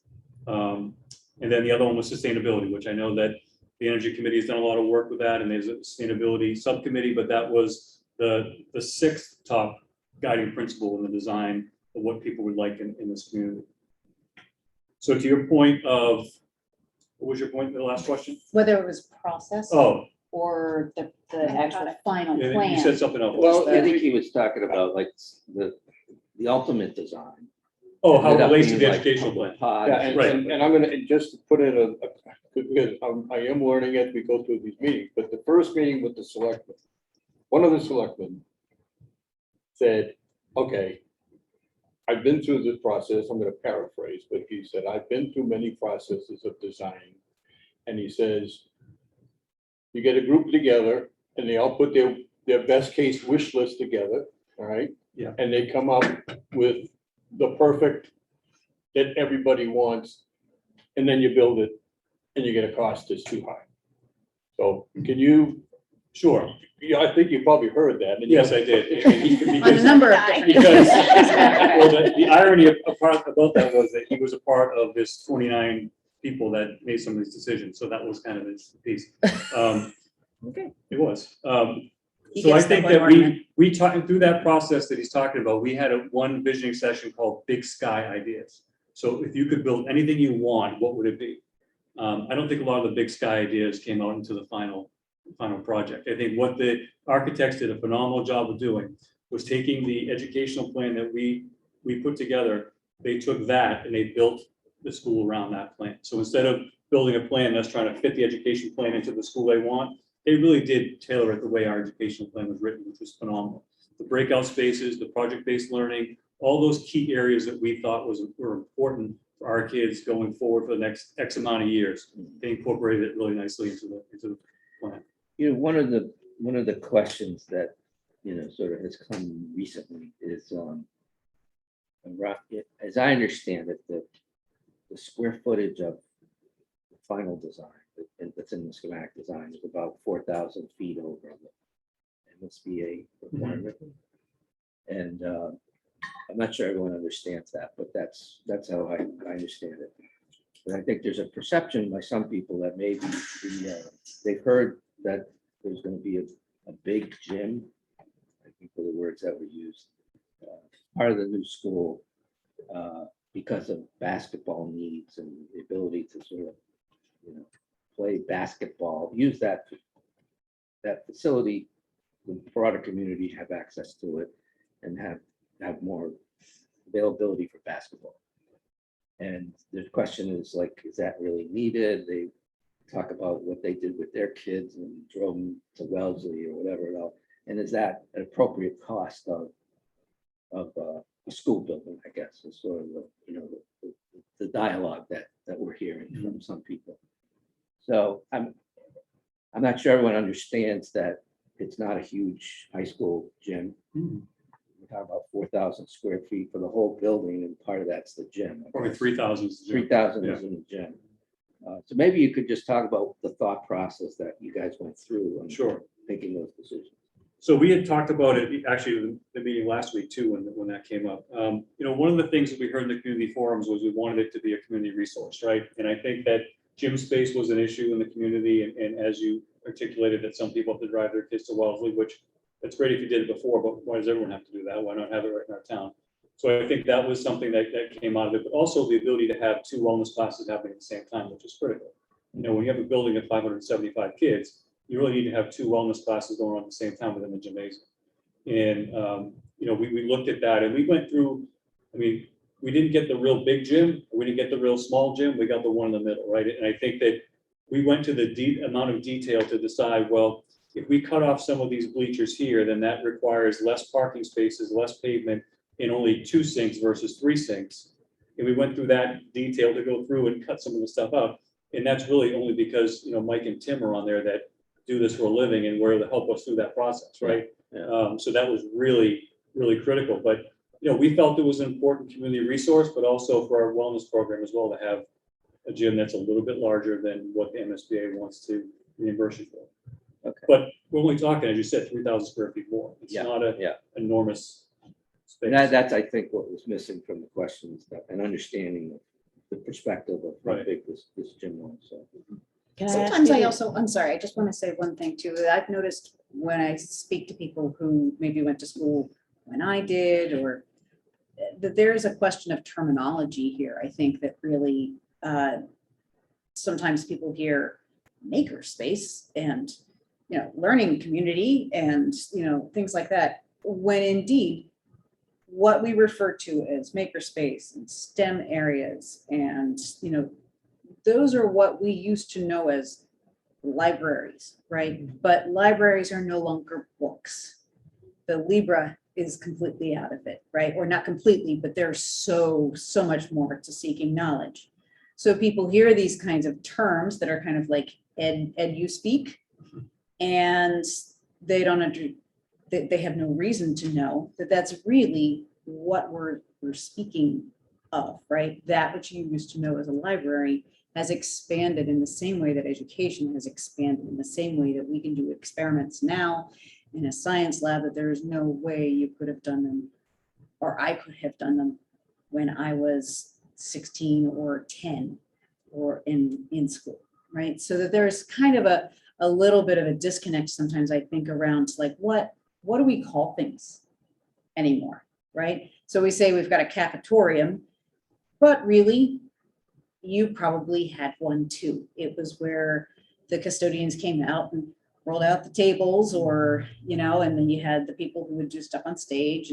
And then the other one was sustainability, which I know that the Energy Committee has done a lot of work with that, and there's a sustainability subcommittee, but that was the sixth top guiding principle in the design of what people would like in this community. So to your point of, what was your point in the last question? Whether it was process Oh, or the Got actual it. final yeah, you plan. said something else. Well, I think he was talking about like the ultimate design. Oh, how it Ended up relates to being the like educational plan. pods. Yeah, and I'm gonna, and just to put in because I am learning as we go through these meetings, but the first meeting with the selectmen, one of the selectmen said, okay, I've been through this process, I'm gonna paraphrase, but he said, I've been through many processes of design. And he says, you get a group together and they all put their best case wish list together, all right? Yeah. And they come up with the perfect that everybody wants, and then you build it and you get a cost that's too high. So can you, Sure. yeah, I think you probably heard that. and you- Yes, I did. And he- On a because- number of Guy. different. Because, well, the irony about that was that he was a part of this 29 people that made some of these decisions. So that was kind of his piece. Okay. It was. He So I gets the think one that ornament. we talked through that process that he's talking about. We had one visioning session called Big Sky Ideas. So if you could build anything you want, what would it be? I don't think a lot of the big sky ideas came out into the final project. I think what the architects did a phenomenal job of doing was taking the educational plan that we put together. They took that and they built the school around that plan. So instead of building a plan that's trying to fit the education plan into the school they want, they really did tailor it the way our educational plan was written, which was phenomenal. The breakout spaces, the project-based learning, all those key areas that we thought were important for our kids going forward for the next X amount of years. They incorporated it really nicely into the plan. You know, one of the questions that, you know, sort of has come recently is, as I understand it, the square footage of the final design that's in the schematic design is about 4,000 feet over the MSBA requirement. And I'm not sure everyone understands that, but that's how I understand it. But I think there's a perception by some people that maybe they've heard that there's going to be a big gym, I think were the words that were used, part of the new school because of basketball needs and the ability to sort of, you know, play basketball, use that facility, the broader community have access to it and have more availability for basketball. And the question is like, is that really needed? They talk about what they did with their kids and drove them to Wellesley or whatever else. And is that an appropriate cost of a school building, I guess, is sort of the dialogue that we're hearing from some people. So I'm not sure everyone understands that it's not a huge high school gym. We're talking about 4,000 square feet for the whole building, and part of that's the gym. Probably 3,000. 3,000 Yeah. is in the gym. So maybe you could just talk about the thought process that you guys went through when Sure. making those decisions. So we had talked about it, actually, the meeting last week too, when that came up. You know, one of the things that we heard in the community forums was we wanted it to be a community resource, right? And I think that gym space was an issue in the community, and as you articulated, that some people have to drive their kids to Wellesley, which that's great if you did it before, but why does everyone have to do that? Why not have it right in our town? So I think that was something that came out of it, but also the ability to have 2 wellness classes happening at the same time, which is critical. You know, when you have a building of 575 kids, you really need to have 2 wellness classes going on at the same time within the gymnasium. And, you know, we looked at that and we went through, I mean, we didn't get the real big gym, we didn't get the real small gym, we got the one in the middle, right? And I think that we went to the amount of detail to decide, well, if we cut off some of these bleachers here, then that requires less parking spaces, less pavement, and only 2 sinks versus 3 sinks. And we went through that detail to go through and cut some of the stuff out. And that's really only because, you know, Mike and Tim are on there that do this for a living and were to help us through that process, right? Yeah. So that was really, really critical. But, you know, we felt it was an important community resource, but also for our wellness program as well, to have a gym that's a little bit larger than what the MSBA wants to reimburse you for. Okay. But we're only talking, as you said, 3,000 square feet more. It's Yeah, not a yeah. enormous space. And that's, I think, what was missing from the questions, an understanding the perspective of how Right. big this gym was, so. Can I ask Sometimes you I to- also, I'm sorry, I just want to say one thing too, that I've noticed when I speak to people who maybe went to school when I did, or that there is a question of terminology here. I think that really, sometimes people hear makerspace and, learning community and, things like that, when indeed what we refer to as makerspace and STEM areas and, those are what we used to know as libraries, right? But libraries are no longer books. The Libra is completely out of it, right? Or not completely, but there's so much more to seeking knowledge. So people hear these kinds of terms that are kind of like ed you speak, and they don't they have no reason to know that that's really what we're speaking of, right? That which you used to know as a library has expanded in the same way that education has expanded, in the same way that we can do experiments now in a science lab that there is no way you could have done them, or I could have done them when I was 16 or 10 or in school, right? So that there's kind of a little bit of a disconnect sometimes, I think, around like what do we call things anymore, right? So we say we've got a cafetorium, but really you probably had one too. It was where the custodians came out and rolled out the tables, or, and then you had the people who would do stuff on stage,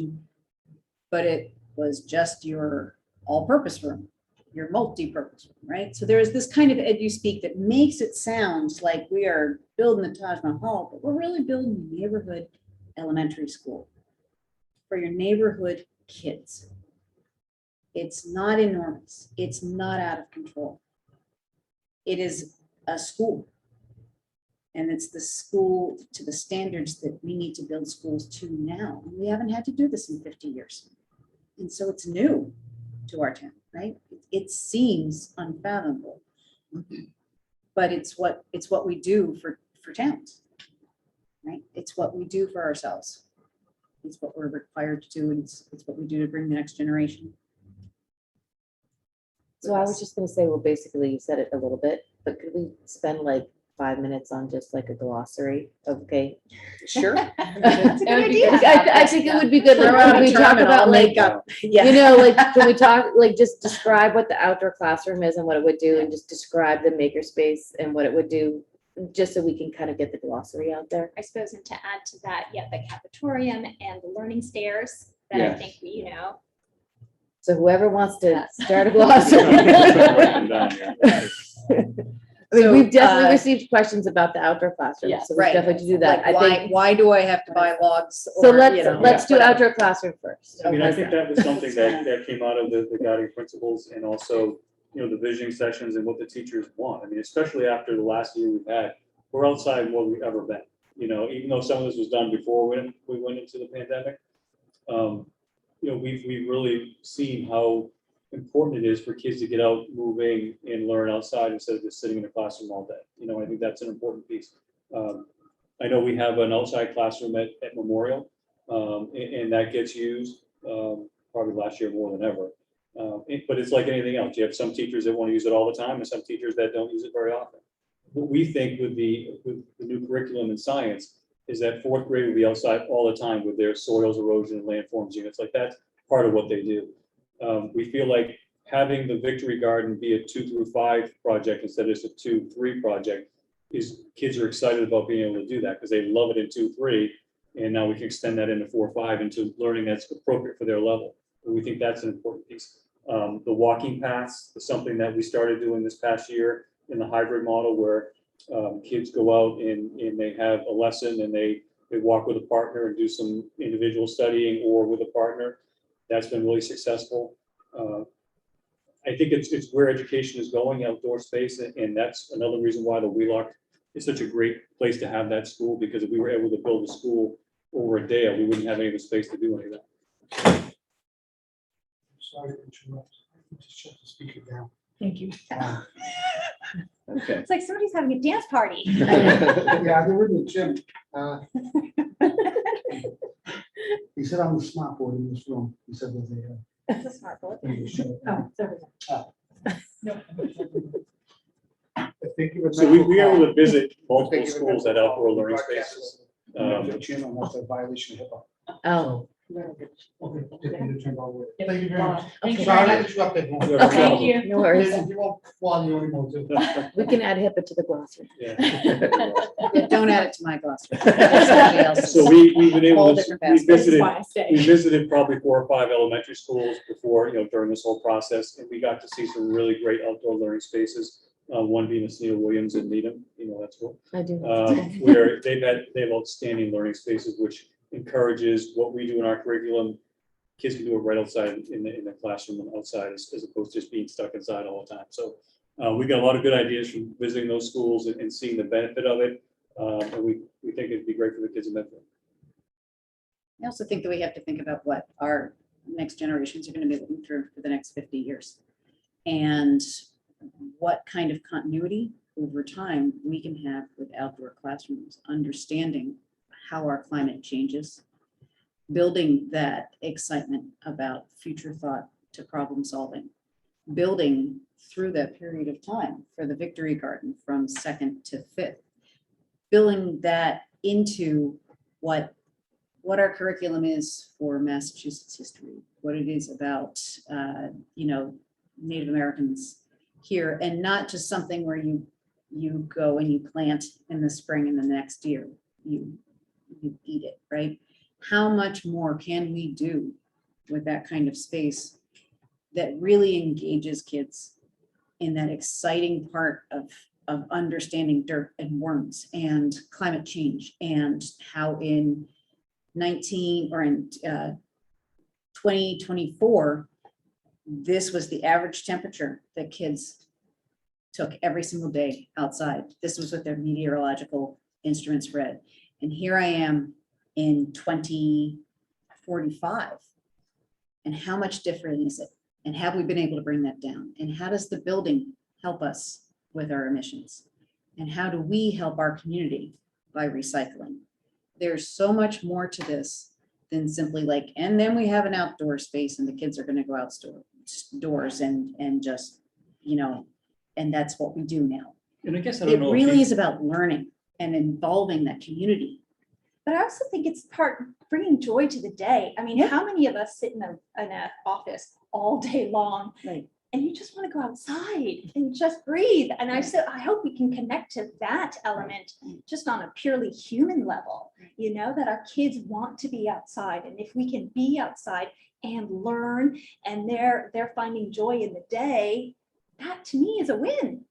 but it was just your all-purpose room, your multi-purpose room, right? So there is this kind of edu speak that makes it sound like we are building the Taj Mahal, but we're really building a neighborhood elementary school for your neighborhood kids. It's not enormous. It's not out of control. It is a school. And it's the school to the standards that we need to build schools to now. And we haven't had to do this in 50 years. And so it's new to our town, right? It seems unfathomable, but it's what we do for towns, right? It's what we do for ourselves. It's what we're required to do, and it's what we do to bring the next generation. So I was just gonna say, well, basically you said it a little bit, but could we spend like 5 minutes on just like a glossary of, okay? Sure. That's a good idea. I think it would be good, like, Throw out when a we term talk and I'll about like, make up. you Yeah. know, like, can we talk, like, just describe what the outdoor classroom is and what it would do, and just describe the makerspace and what it would do, just so we can kind of get the glossary out there. I suppose, and to add to that, the cafetorium and the learning stairs that I Yes. think we, So whoever wants to Yes. start a glossary. Written down here. I mean, So, we've definitely received questions about the outdoor classroom, Yes. so we Right. definitely do that. Like, I think, why do I have to buy logs? so or, let's do whatever. outdoor classroom first. I mean, I How's think that? that was something that came out of the guiding principles, and also, the visioning sessions and what the teachers want. I mean, especially after the last year we've had, we're outside more than we've ever been. Even though some of this was done before we went into the pandemic, we've really seen how important it is for kids to get out, moving, and learn outside instead of just sitting in a classroom all day. I think that's an important piece. I know we have an outside classroom at Memorial, and that gets used probably last year more than ever. But it's like anything else. You have some teachers that want to use it all the time and some teachers that don't use it very often. What we think with the new curriculum in science is that fourth grade will be outside all the time with their soils, erosion, and landforms units. Like, that's part of what they do. We feel like having the Victory Garden be a 2 through 5 project instead of just a 2-3 project is, kids are excited about being able to do that because they love it in 2-3. And now we can extend that into 4-5 into learning that's appropriate for their level. And we think that's an important piece. The walking paths is something that we started doing this past year in the hybrid model, where kids go out and they have a lesson and they walk with a partner and do some individual studying or with a partner. That's been really successful. I think it's where education is going, outdoor space, and that's another reason why the Wheelock is such a great place to have that school, because if we were able to build a school over a day, we wouldn't have any of the space to do any of that. Sorry to interrupt. Just shut the speaker down. Thank you. Okay. It's like somebody's having a dance party. Yeah, they were in the gym. He said I'm the smart board in this room. He said that they It's a smart board. had. Oh, sorry. I think you would. So we are able to visit multiple schools that outdoor learning spaces. Chairman, that's a violation of HIPAA. Oh. Okay, didn't need to turn all the way. Thank you very much. Okay. Sorry I interrupted. Yeah, Thank you. No worries. You won't fly you anymore, too. We can add HIPAA to the glossary. Yeah. Yeah, don't add it to my glossary. That's somebody else's. So we've been able Whole to, different we basket. visited, Why I stay. we visited probably 4 or 5 elementary schools before, during this whole process, and we got to see some really great outdoor learning spaces. One being the Neil Williams in Needham, that's cool. I do. Where they have outstanding learning spaces, which encourages what we do in our curriculum. Kids can do it right outside in the classroom and outside as opposed to just being stuck inside all the time. So we got a lot of good ideas from visiting those schools and seeing the benefit of it. And we think it'd be great for the kids in Medfield. I also think that we have to think about what our next generations are going to be looking through for the next 50 years. And what kind of continuity over time we can have with outdoor classrooms, understanding how our climate changes, building that excitement about future thought to problem solving, building through that period of time for the Victory Garden from 2nd to 5th, building that into what our curriculum is for Massachusetts history, what it is about, Native Americans here, and not just something where you go and you plant in the spring and the next year you eat it, right? How much more can we do with that kind of space that really engages kids in that exciting part of understanding dirt and worms and climate change, and how in 2024, this was the average temperature that kids took every single day outside. This was what their meteorological instruments read. And here I am in 2045. And how much different is it? And have we been able to bring that down? And how does the building help us with our emissions? And how do we help our community by recycling? There's so much more to this than simply like, and then we have an outdoor space and the kids are going to go outdoors and just, and that's what we do now. And I guess I It don't know. really is about learning and involving that community. But I also think it's part bringing joy to the day. I mean, Yeah. how many of us sit in an office all day long? Right. And you just want to go outside and just breathe. And I hope we can connect to that element just on a purely human level, that our kids want to be outside. And if we can be outside and learn, and they're finding joy in the day, that to me is a win.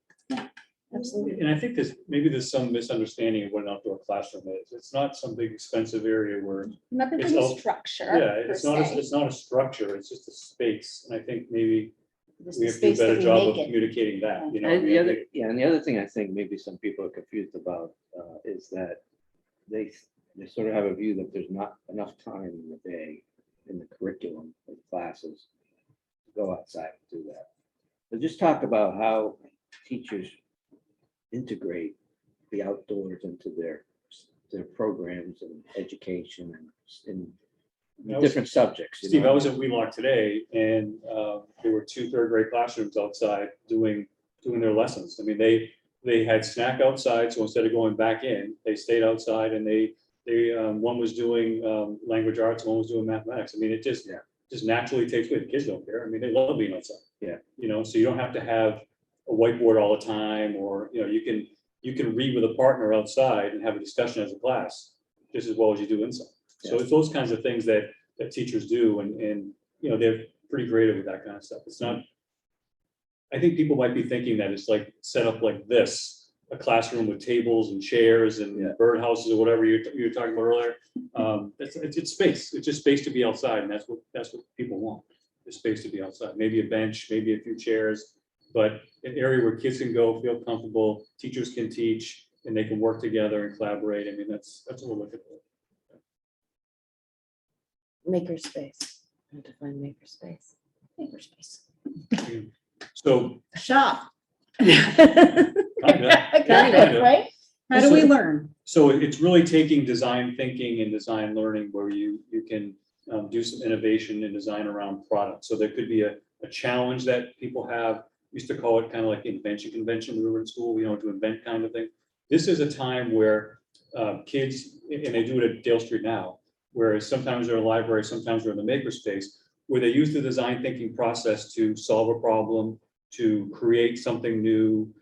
Absolutely. And I think there's some misunderstanding of what an outdoor classroom is. It's not some big expensive area where, Not that It's there's all- a structure. yeah, per it's not se. a structure, it's just a space. And I think maybe Just we the have to do a space that better we job of make it. communicating that, And I the other, think- and the other thing I think maybe some people are confused about is that they sort of have a view that there's not enough time in the day in the curriculum of classes to go outside and do that. But just talk about how teachers integrate the outdoors into their programs and education and That was- different subjects. Steve, I was at Wheelock today, and there were 2 3rd-grade classrooms outside doing their lessons. I mean, they had snack outside, so instead of going back in, they stayed outside, and they one was doing language arts, one was doing mathematics. I mean, it just naturally takes place. The kids don't care. I mean, they love being outside. Yeah. So you don't have to have a whiteboard all the time, or you can read with a partner outside and have a discussion as a class just as well as you do inside. So it's those kinds of things that teachers do, and they're pretty creative with that kind of stuff. It's not. I think people might be thinking that it's like set up like this, a classroom with tables and chairs and birdhouses or whatever you were talking about earlier. It's space. It's just space to be outside, and that's what people want. The space to be outside. Maybe a bench, maybe a few chairs, but an area where kids can go, feel comfortable, teachers can teach, and they can work together and collaborate. I mean, that's what we're looking for. Makerspace. I define makerspace. Makerspace. So Shop. kinda, kinda. Right? How do we learn? So it's really taking design thinking and design learning where you can do some innovation and design around products. So there could be a challenge that people have We used to call it kind of like the invention convention. We were in school, to invent kind of thing. This is a time where kids, and they do it at Dale Street now, whereas sometimes they're in a library, sometimes they're in the makerspace, where they use the design thinking process to solve a problem, to create something new,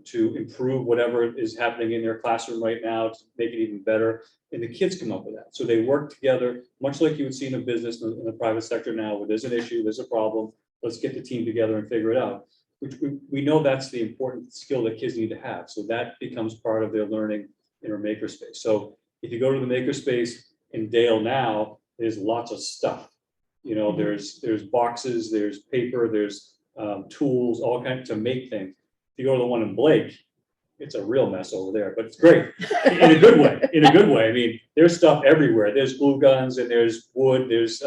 to improve whatever is happening in their classroom right now, to make it even better. And the kids come up with that. So they work together, much like you would see in a business in the private sector now, where there's an issue, there's a problem, let's get the team together and figure it out. Which we know that's the important skill that kids need to have. So that becomes part of their learning in our makerspace. So if you go to the makerspace in Dale now, there's lots of stuff. There's boxes, there's paper, there's tools, all kinds to make things. If you go to the one in Blake, it's a real mess over there, but it's great in a good way. In a good way. I mean, there's stuff everywhere. There's glue guns and there's wood, there's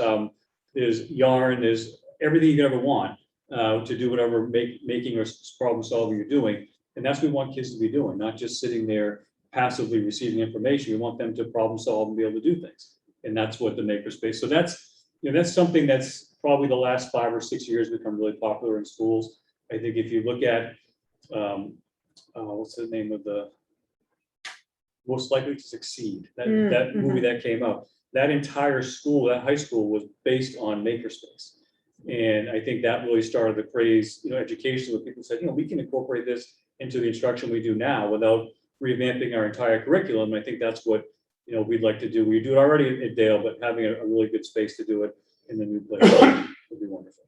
yarn, there's everything you could ever want to do whatever making or problem solving you're doing. And that's what we want kids to be doing, not just sitting there passively receiving information. We want them to problem solve and be able to do things. And that's what the makerspace. So that's something that's probably the last 5 or 6 years become really popular in schools. I think if you look at what's the name of the Most Likely to Succeed, that movie that came out, that entire school, that high school was based on makerspace. And I think that really started the craze, education, where people said, we can incorporate this into the instruction we do now without revamping our entire curriculum. I think that's what, we'd like to do. We do it already at Dale, but having a really good space to do it in the new place would be wonderful.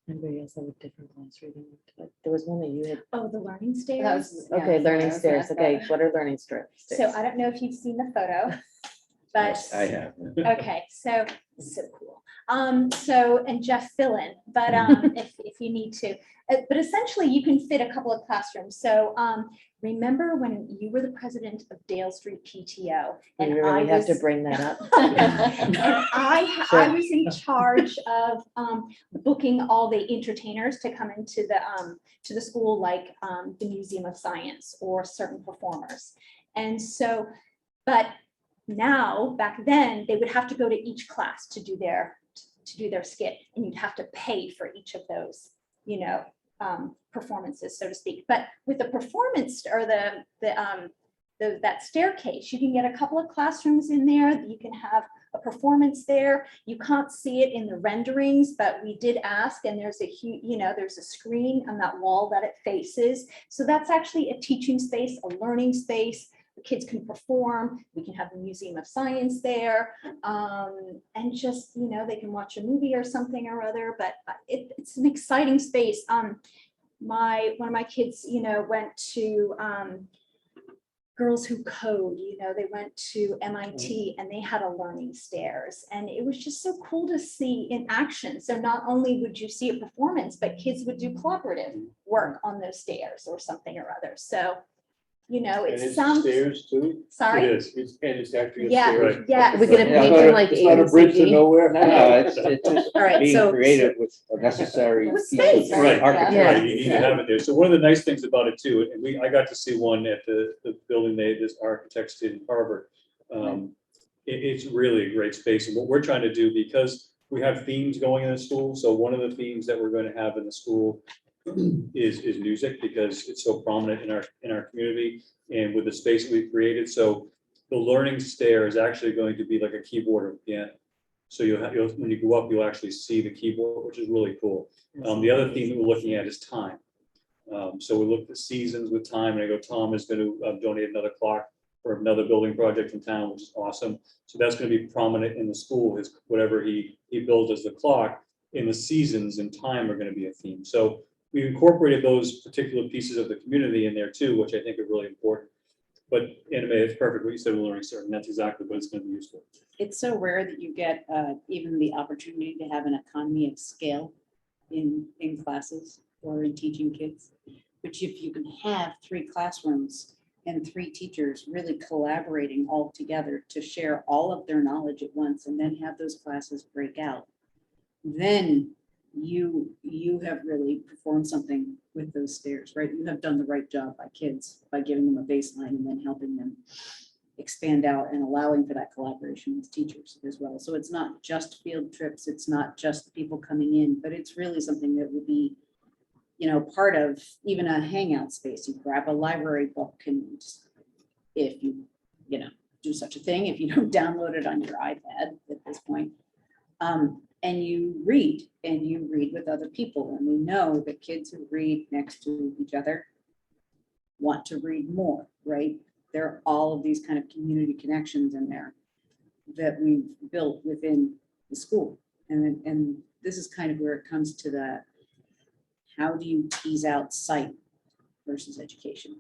Anybody else have a different class reading? There was one that you had. Oh, the learning That stairs. was- Okay, yeah, learning I was stairs. gonna ask Okay, that. what are learning stairs? So I don't know if you've seen the photo, but. Yes, I have. Okay, so cool. And Jeff fill in, but if you need to, but essentially you can fit a couple of classrooms. So remember when you were the president of Dale Street PTO And and you I really have to was. bring that up. And I Sure. was in charge of booking all the entertainers to come into the school, like the Museum of Science or certain performers. And so, but now, back then, they would have to go to each class to do their skit, and you'd have to pay for each of those, performances, so to speak. But with the performance or that staircase, you can get a couple of classrooms in there. You can have a performance there. You can't see it in the renderings, but we did ask, and there's a huge, there's a screen on that wall that it faces. So that's actually a teaching space, a learning space. The kids can perform. We can have the Museum of Science there, and just they can watch a movie or something or other. But it's an exciting space. One of my kids, went to Girls Who Code. They went to MIT and they had a learning stairs, and it was just so cool to see in action. So not only would you see a performance, but kids would do collaborative work on those stairs or something or other. So. And It it's sounds, stairs too? sorry. It is. It's actually a Yeah, stairs. Right. yeah. We could have Yeah, painted but like It's not a bridge to ABCD. nowhere. No, it's just All right, being so- creative with a necessary With piece space, of Right, architecture. Yeah. right, you need to have it there. So one of the nice things about it too, and I got to see one at the building this architects did in Harvard. It's really a great space, and what we're trying to do, because we have themes going in the school, so one of the themes that we're going to have in the school is music, because it's so prominent in our community and with the space that we've created. So the learning stair is actually going to be like a keyboard or piano. So when you go up, you'll actually see the keyboard, which is really cool. The other theme that we're looking at is time. So we look at the seasons with time, and I go, Tom is going to donate another clock for another building project in town, which is awesome. So that's going to be prominent in the school, is whatever he builds as the clock. In the seasons and time are going to be a theme. So we incorporated those particular pieces of the community in there too, which I think are really important. But anime, it's perfect what you said with learning certain. That's exactly what it's going to be used for. It's so rare that you get even the opportunity to have an economy of scale in classes or in teaching kids. Which if you can have 3 classrooms and 3 teachers really collaborating all together to share all of their knowledge at once, and then have those classes break out, then you have really performed something with those stairs, right? You have done the right job by kids by giving them a baseline and then helping them expand out and allowing for that collaboration with teachers as well. So it's not just field trips, it's not just people coming in, but it's really something that would be, you know, part of even a hangout space. You grab a library book and if you know, do such a thing, if you don't download it on your iPad at this point, and you read with other people. And we know that kids who read next to each other want to read more, right? There are all of these kind of community connections in there that we've built within the school. And this is kind of where it comes to the, how do you tease out sight versus education?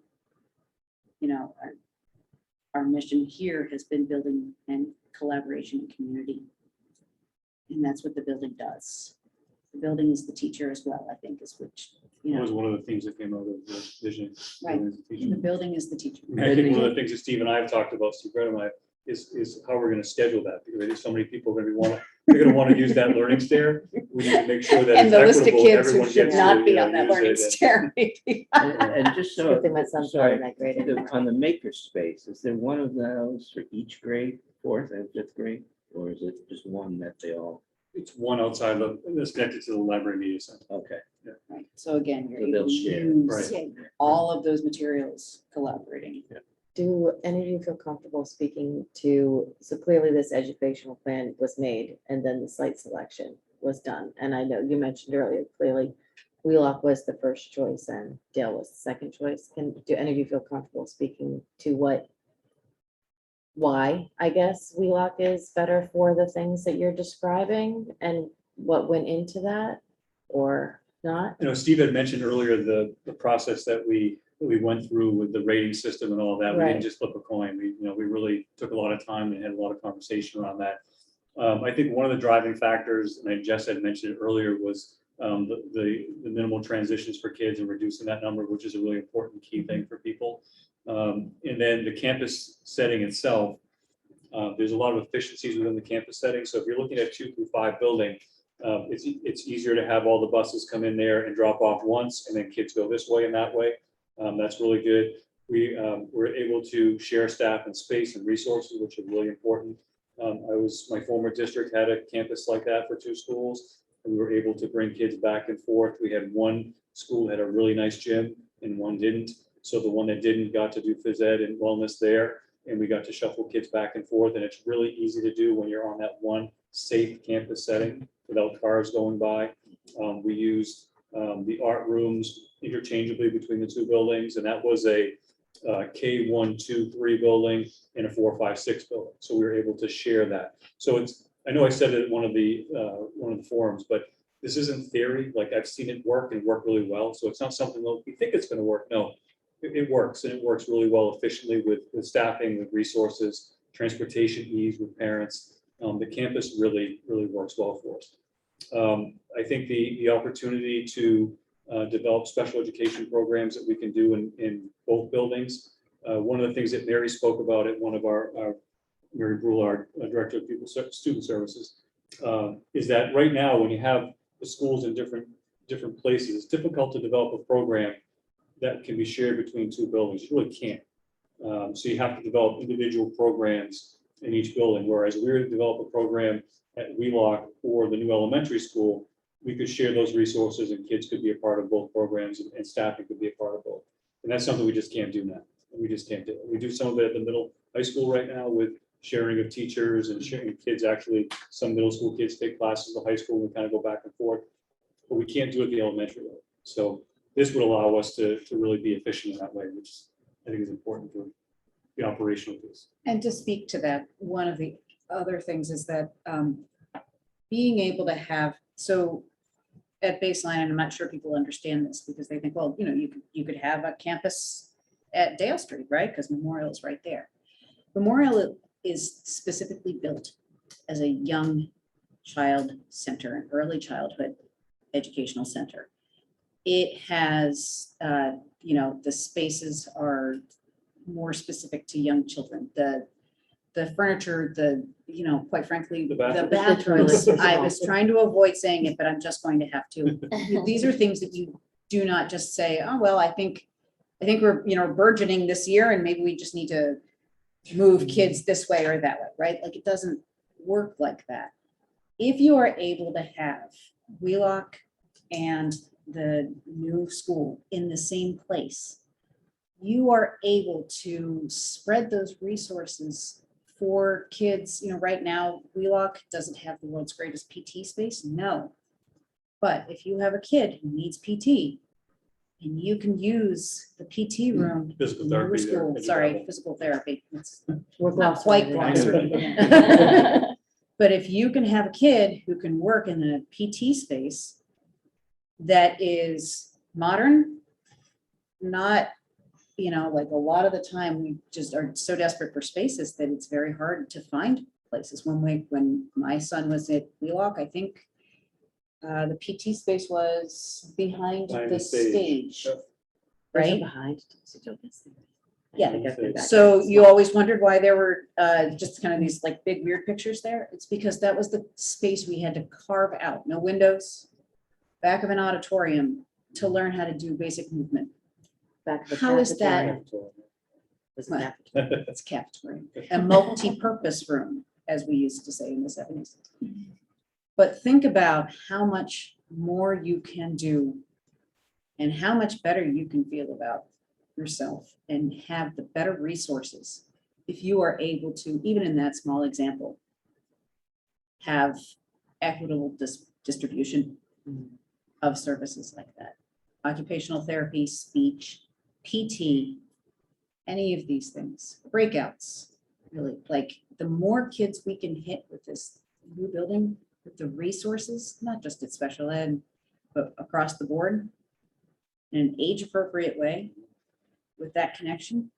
You know, our mission here has been building and collaboration and community. And that's what the building does. The building is the teacher as well, I think, is which, you That was know, one of the things that came out of the vision. Right. As a teacher. the building is the teacher. I think one of the things that Steve and I have talked about, Steve Greta and I, is how we're gonna schedule that, because there's so many people are gonna they're gonna wanna use that learning stair. We need to make sure that And it's the list of equitable, kids who everyone should gets to, not be you know, on that use learning it, and- stair. maybe. And just so, Good thing my son's not in that grade anymore. on the maker space, is there one of those for each grade, fourth and fifth grade? Or is it just one that they all, It's one outside, that's connected to the library media center. okay. Right, so again, you're So able they'll to share, use right. all of those materials collaborating. Do any of you feel comfortable speaking to, so clearly this educational plan was made and then the site selection was done. And I know you mentioned earlier, clearly Wheelock was the first choice and Dale was the second choice. Do any of you feel comfortable speaking to why, I guess, Wheelock is better for the things that you're describing and what went into that or not? You know, Steve had mentioned earlier the process that we went through with the rating system and all that. We Right. didn't just flip a coin. We really took a lot of time and had a lot of conversation around that. I think one of the driving factors, and I just had mentioned it earlier, was the minimal transitions for kids and reducing that number, which is a really important key thing for people. And then the campus setting itself, there's a lot of efficiencies within the campus setting. So if you're looking at 2 through 5 building, it's easier to have all the buses come in there and drop off once, and then kids go this way and that way. That's really good. We were able to share staff and space and resources, which is really important. My former district had a campus like that for 2 schools, and we were able to bring kids back and forth. We had one school had a really nice gym and one didn't. So the one that didn't got to do phys ed and wellness there, and we got to shuffle kids back and forth. And it's really easy to do when you're on that one safe campus setting without cars going by. We used the art rooms interchangeably between the 2 buildings, and that was a K1, 2, 3 building and a 4, 5, 6 building. So we were able to share that. So I know I said it at one of the forums, but this isn't theory. Like, I've seen it work and work really well. So it's not something that we think it's going to work. No, it works, and it works really well efficiently with staffing, with resources, transportation ease with parents. The campus really works well for us. I think the opportunity to develop special education programs that we can do in both buildings. One of the things that Mary spoke about at one of Mary Brule, our Director of Student Services, is that right now, when you have the schools in different places, it's difficult to develop a program that can be shared between 2 buildings. You really can't. So you have to develop individual programs in each building, whereas we were to develop a program at Wheelock or the new elementary school, we could share those resources and kids could be a part of both programs and staffing could be a part of both. And that's something we just can't do now. We just can't do it. We do some of it at the middle high school right now with sharing of teachers and sharing kids. Actually, some middle school kids take classes at the high school and we kind of go back and forth, but we can't do it at the elementary level. So this would allow us to really be efficient in that way, which I think is important for the operational piece. And to speak to that, one of the other things is that being able to have, so at baseline, and I'm not sure people understand this because they think, well, you could have a campus at Dale Street, right? Because Memorial is right there. Memorial is specifically built as a young child center, an early childhood educational center. It has, the spaces are more specific to young children. The furniture, quite frankly, The the bathrooms. bathrooms, I was trying to avoid saying it, but I'm just going to have to. These are things that you do not just say, oh, well, I think we're, burgeoning this year and maybe we just need to move kids this way or that way, right? Like, it doesn't work like that. If you are able to have Wheelock and the new school in the same place, you are able to spread those resources for kids. You know, right now, Wheelock doesn't have the world's greatest PT space, no. But if you have a kid who needs PT, and you can use the PT room. Physical in the therapy there school, at the sorry, level. physical therapy. It's We're not glossing quite over glossary. that. But if you can have a kid who can work in a PT space that is modern, not, you know, like a lot of the time we just are so desperate for spaces that it's very hard to find places. When my son was at Wheelock, I think the PT space was behind Behind the the stage. stage, Yep. right? Behind. So don't miss it. Yeah. I think I've been back So there. you always wondered why there were just kind of these like big weird pictures there? It's because that was the space we had to carve out. No windows, back of an auditorium to learn how to do basic movement. Back of the How is that- cafeteria. Was Well, cafeteria. It's cafeteria, a multi-purpose room, as we used to say in the 70s. But think about how much more you can do and how much better you can feel about yourself and have the better resources if you are able to, even in that small example, have equitable distribution of services like that. Occupational therapy, speech, PT, any of these things, breakouts, really, like the more kids we can hit with this new building, with the resources, not just at special ed, but across the board, in an age-appropriate way, with that connection,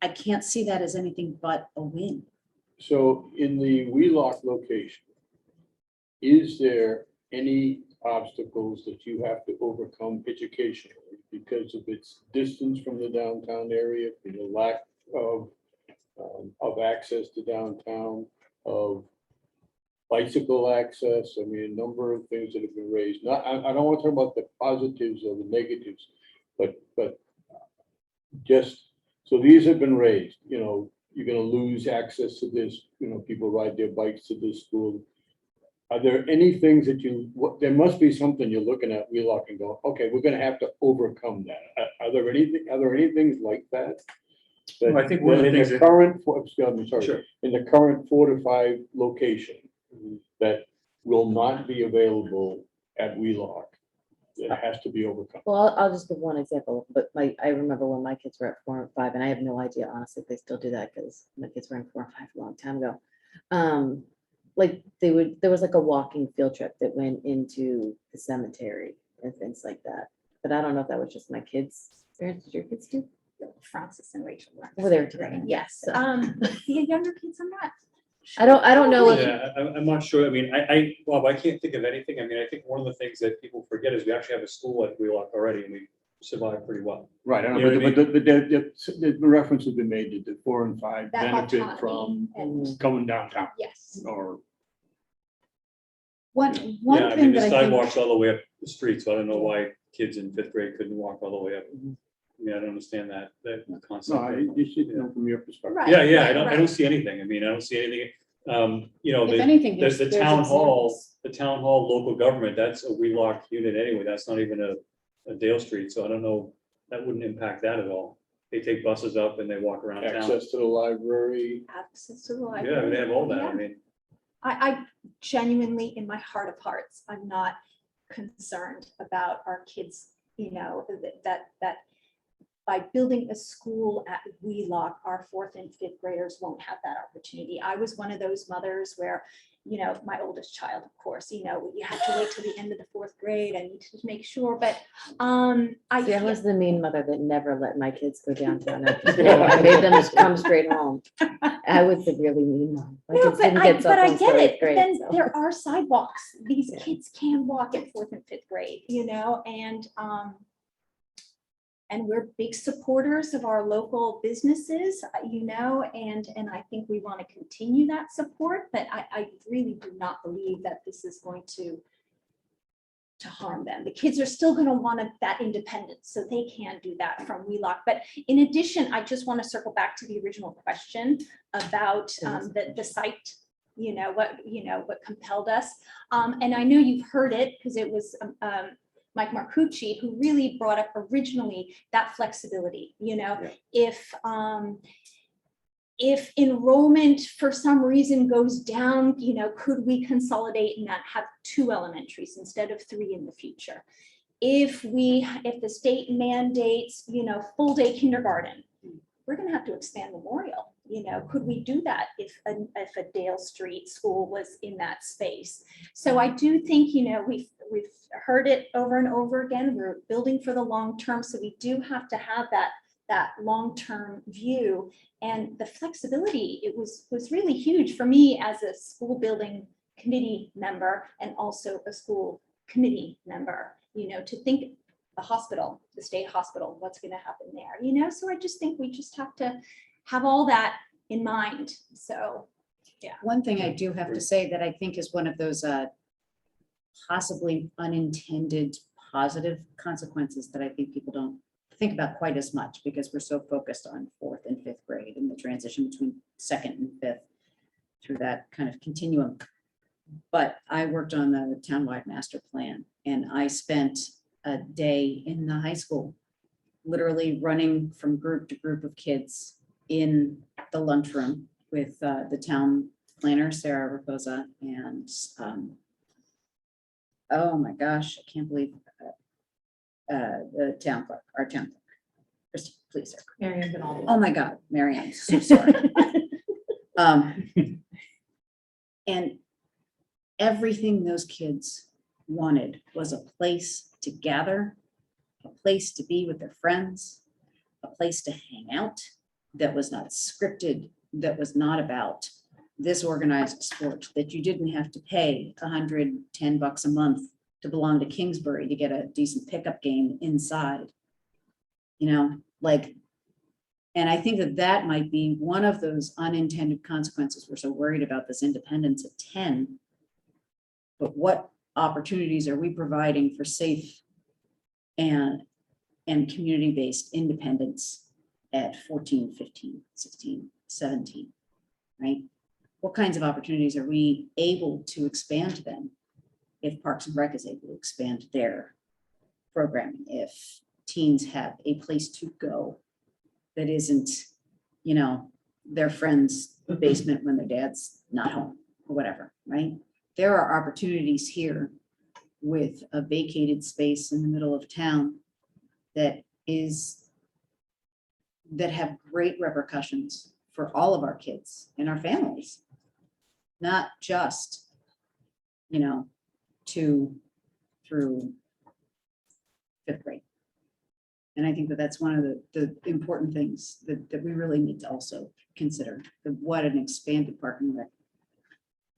I can't see that as anything but a win. So in the Wheelock location, is there any obstacles that you have to overcome educationally because of its distance from the downtown area, for the lack of access to downtown, of bicycle access? I mean, a number of things that have been raised. Not, I don't want to talk about the positives or the negatives, but just, so these have been raised, you know, you're gonna lose access to this, you know, people ride their bikes to this school. Are there any things that there must be something you're looking at Wheelock and go, okay, we're gonna have to overcome that. Are there any things like that? Well, I think one of the in things the that- current, excuse me, sorry, Sure. in the current fortified location that will not be available at Wheelock, it has to be overcome. Well, I'll just give one example, but I remember when my kids were at 4 and 5, and I have no idea honestly if they still do that because my kids were in 4 and 5 a long time ago. Like there was like a walking field trip that went into the cemetery and things like that. But I don't know if that was just my kids' parents. Did your kids do? Francis and Rachel. were Oh, they were together. Yes. So- The younger kids, I'm not. I don't know if Yeah, I'm not sure. I mean, Bob, I can't think of anything. I mean, I think one of the things that people forget is we actually have a school at Wheelock already and we survived pretty well. Right, I know, You know what I but the reference has been made that the 4 and 5 That benefit autonomy from and- coming downtown Yes. or. One Yeah, I thing mean, the that I think, sidewalks all the way up the street, so I don't know why kids in 5th grade couldn't walk all the way up. I mean, I don't understand that No, concept. you should know from your perspective. Right. Yeah, yeah, I right. don't see anything. I mean, I don't see anything. You know, if anything, there's there's the town hall, examples. the town hall local government, that's a Wheelock unit anyway. That's not even a Dale Street, so I don't know, that wouldn't impact that at all. They take buses up and they walk around town. Access to the library. Access to the Yeah, library. they have all that. Yeah. I mean, I genuinely, in my heart of hearts, I'm not concerned about our kids, you know, that by building a school at Wheelock, our 4th and 5th graders won't have that opportunity. I was one of those mothers where, you know, my oldest child, of course, you know, you have to wait till the end of the 4th grade. I need to make sure, but See, I feel- was the mean mother that never let my kids go downtown after school. I made them just come straight home. I was the really mean mom. My No, kids but didn't I, get but cell I phones get till it. 8th grade, Then so. there are sidewalks. These Yeah. kids can walk in 4th and 5th grade, you know, and we're big supporters of our local businesses, you know, and I think we want to continue that support, but I really do not believe that this is going to to harm them. The kids are still going to want that independence, so they can do that from Wheelock. But in addition, I just want to circle back to the original question about the site, what compelled us. And I know you've heard it because it was Mike Marcucci who really brought up originally that flexibility, if enrollment for some reason goes down, could we consolidate and not have 2 elementaries instead of 3 in the future? If the state mandates, full day kindergarten, we're going to have to expand Memorial. Could we do that if a Dale Street school was in that space? So I do think, we've heard it over and over again. We're building for the long term, so we do have to have that long-term view. And the flexibility, it was really huge for me as a school building committee member and also a school committee member, to think the hospital, the state hospital, what's going to happen there, so I just think we just have to have all that in mind. So, yeah. One thing I do have to say that I think is one of those possibly unintended positive consequences that I think people don't think about quite as much because we're so focused on 4th and 5th grade and the transition between 2nd and 5th through that kind of continuum. But I worked on the townwide master plan and I spent a day in the high school, literally running from group to group of kids in the lunchroom with the town planner, Sarah Raposa, and oh my gosh, I can't believe the town clerk, our town clerk. Christy, please, sir. Marion Benaldi. Oh my God, Marianne, so sorry. And everything those kids wanted was a place to gather, a place to be with their friends, a place to hang out that was not scripted, that was not about this organized sport, that you didn't have to pay $110 a month to belong to Kingsbury to get a decent pickup game inside. And I think that might be one of those unintended consequences. We're so worried about this independence at 10, but what opportunities are we providing for safe and community-based independence at 14, 15, 16, 17, right? What kinds of opportunities are we able to expand then if Parks and Rec is able to expand their programming, if teens have a place to go that isn't, their friend's basement when their dad's not home or whatever, right? There are opportunities here with a vacated space in the middle of town that have great repercussions for all of our kids and our families, not just, 2 through 5th grade. And I think that's one of the important things that we really need to also consider, what an expanded Park and Rec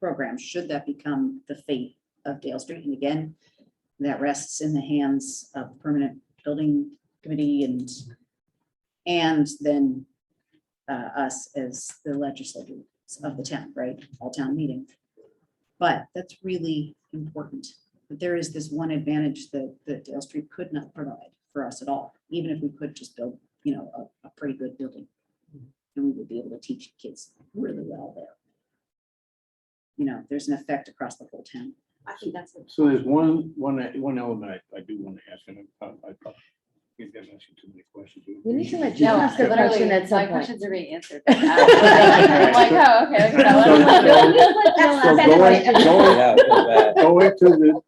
program, should that become the fate of Dale Street. And again, that rests in the hands of the permanent building committee and then us as the legislators of the town, right? All town meeting. But that's really important. But there is this one advantage that Dale Street could not provide for us at all, even if we could just build, a pretty good building. And we would be able to teach kids really well there. There's an effect across the whole town. I think that's So there's one element I do want to ask, and I probably maybe I'm asking too many questions. We need to let you No, ask a question at some my point. questions are being answered. I'm like, oh, okay.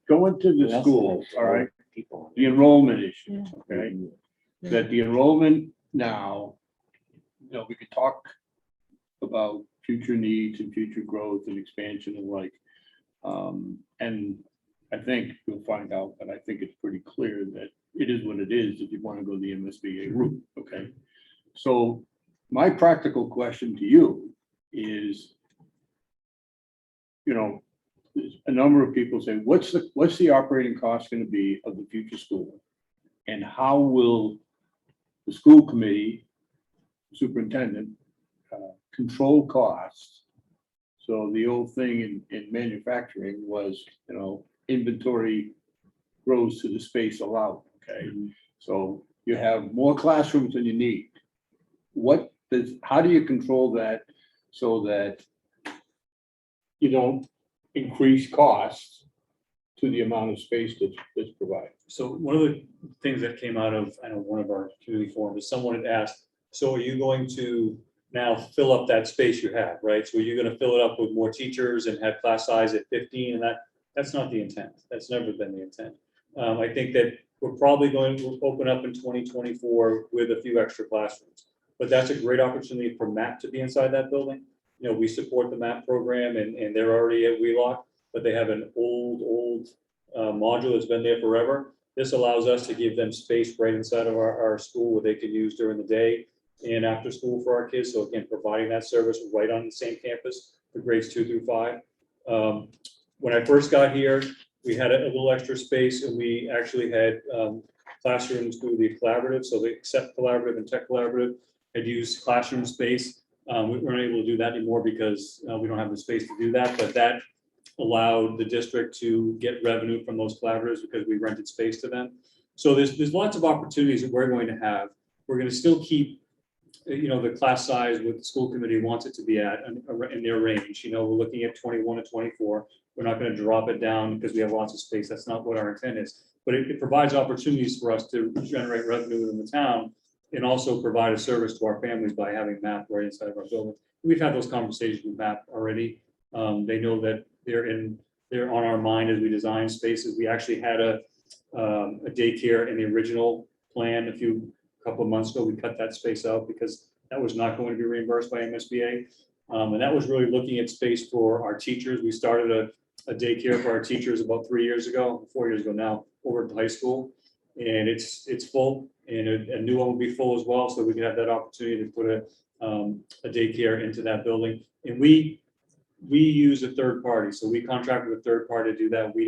Go into the schools, all right? The enrollment issue, okay? That the enrollment now, we could talk about future needs and future growth and expansion and and I think you'll find out, but I think it's pretty clear that it is what it is if you want to go the MSBA route, okay? So my practical question to you is, a number of people say, what's the operating cost going to be of the future school? And how will the school committee, superintendent, control costs? So the old thing in manufacturing was, inventory grows to the space allowed, okay? So you have more classrooms than you need. How do you control that so that you don't increase costs to the amount of space that's provided? So one of the things that came out of, I know, one of our community forums is someone had asked, so are you going to now fill up that space you have, right? So are you going to fill it up with more teachers and have class size at 15? And that's not the intent. That's never been the intent. I think that we're probably going to open up in 2024 with a few extra classrooms, but that's a great opportunity for MAP to be inside that building. You know, we support the MAP program and they're already at Wheelock, but they have an old module that's been there forever. This allows us to give them space right inside of our school where they can use during the day and after school for our kids. So again, providing that service right on the same campus for grades 2 through 5. When I first got here, we had a little extra space and we actually had classrooms through the collaborative. So the Accept Collaborative and Tech Collaborative had used classroom space. We weren't able to do that anymore because we don't have the space to do that, but that allowed the district to get revenue from those collaboratives because we rented space to them. So there's lots of opportunities that we're going to have. We're going to still keep, you know, the class size what the school committee wants it to be at in their range. You know, we're looking at 21 to 24. We're not going to drop it down because we have lots of space. That's not what our intent is. But it provides opportunities for us to generate revenue within the town and also provide a service to our families by having MAP right inside of our building. We've had those conversations with MAP already. They know that they're on our mind as we design spaces. We actually had a daycare in the original plan a couple of months ago. We cut that space out because that was not going to be reimbursed by MSBA. And that was really looking at space for our teachers. We started a daycare for our teachers about 4 years ago now, over at the high school. And it's full, and a new one will be full as well. So we can have that opportunity to put a daycare into that building. And we use a third party. So we contract with a third party to do that. We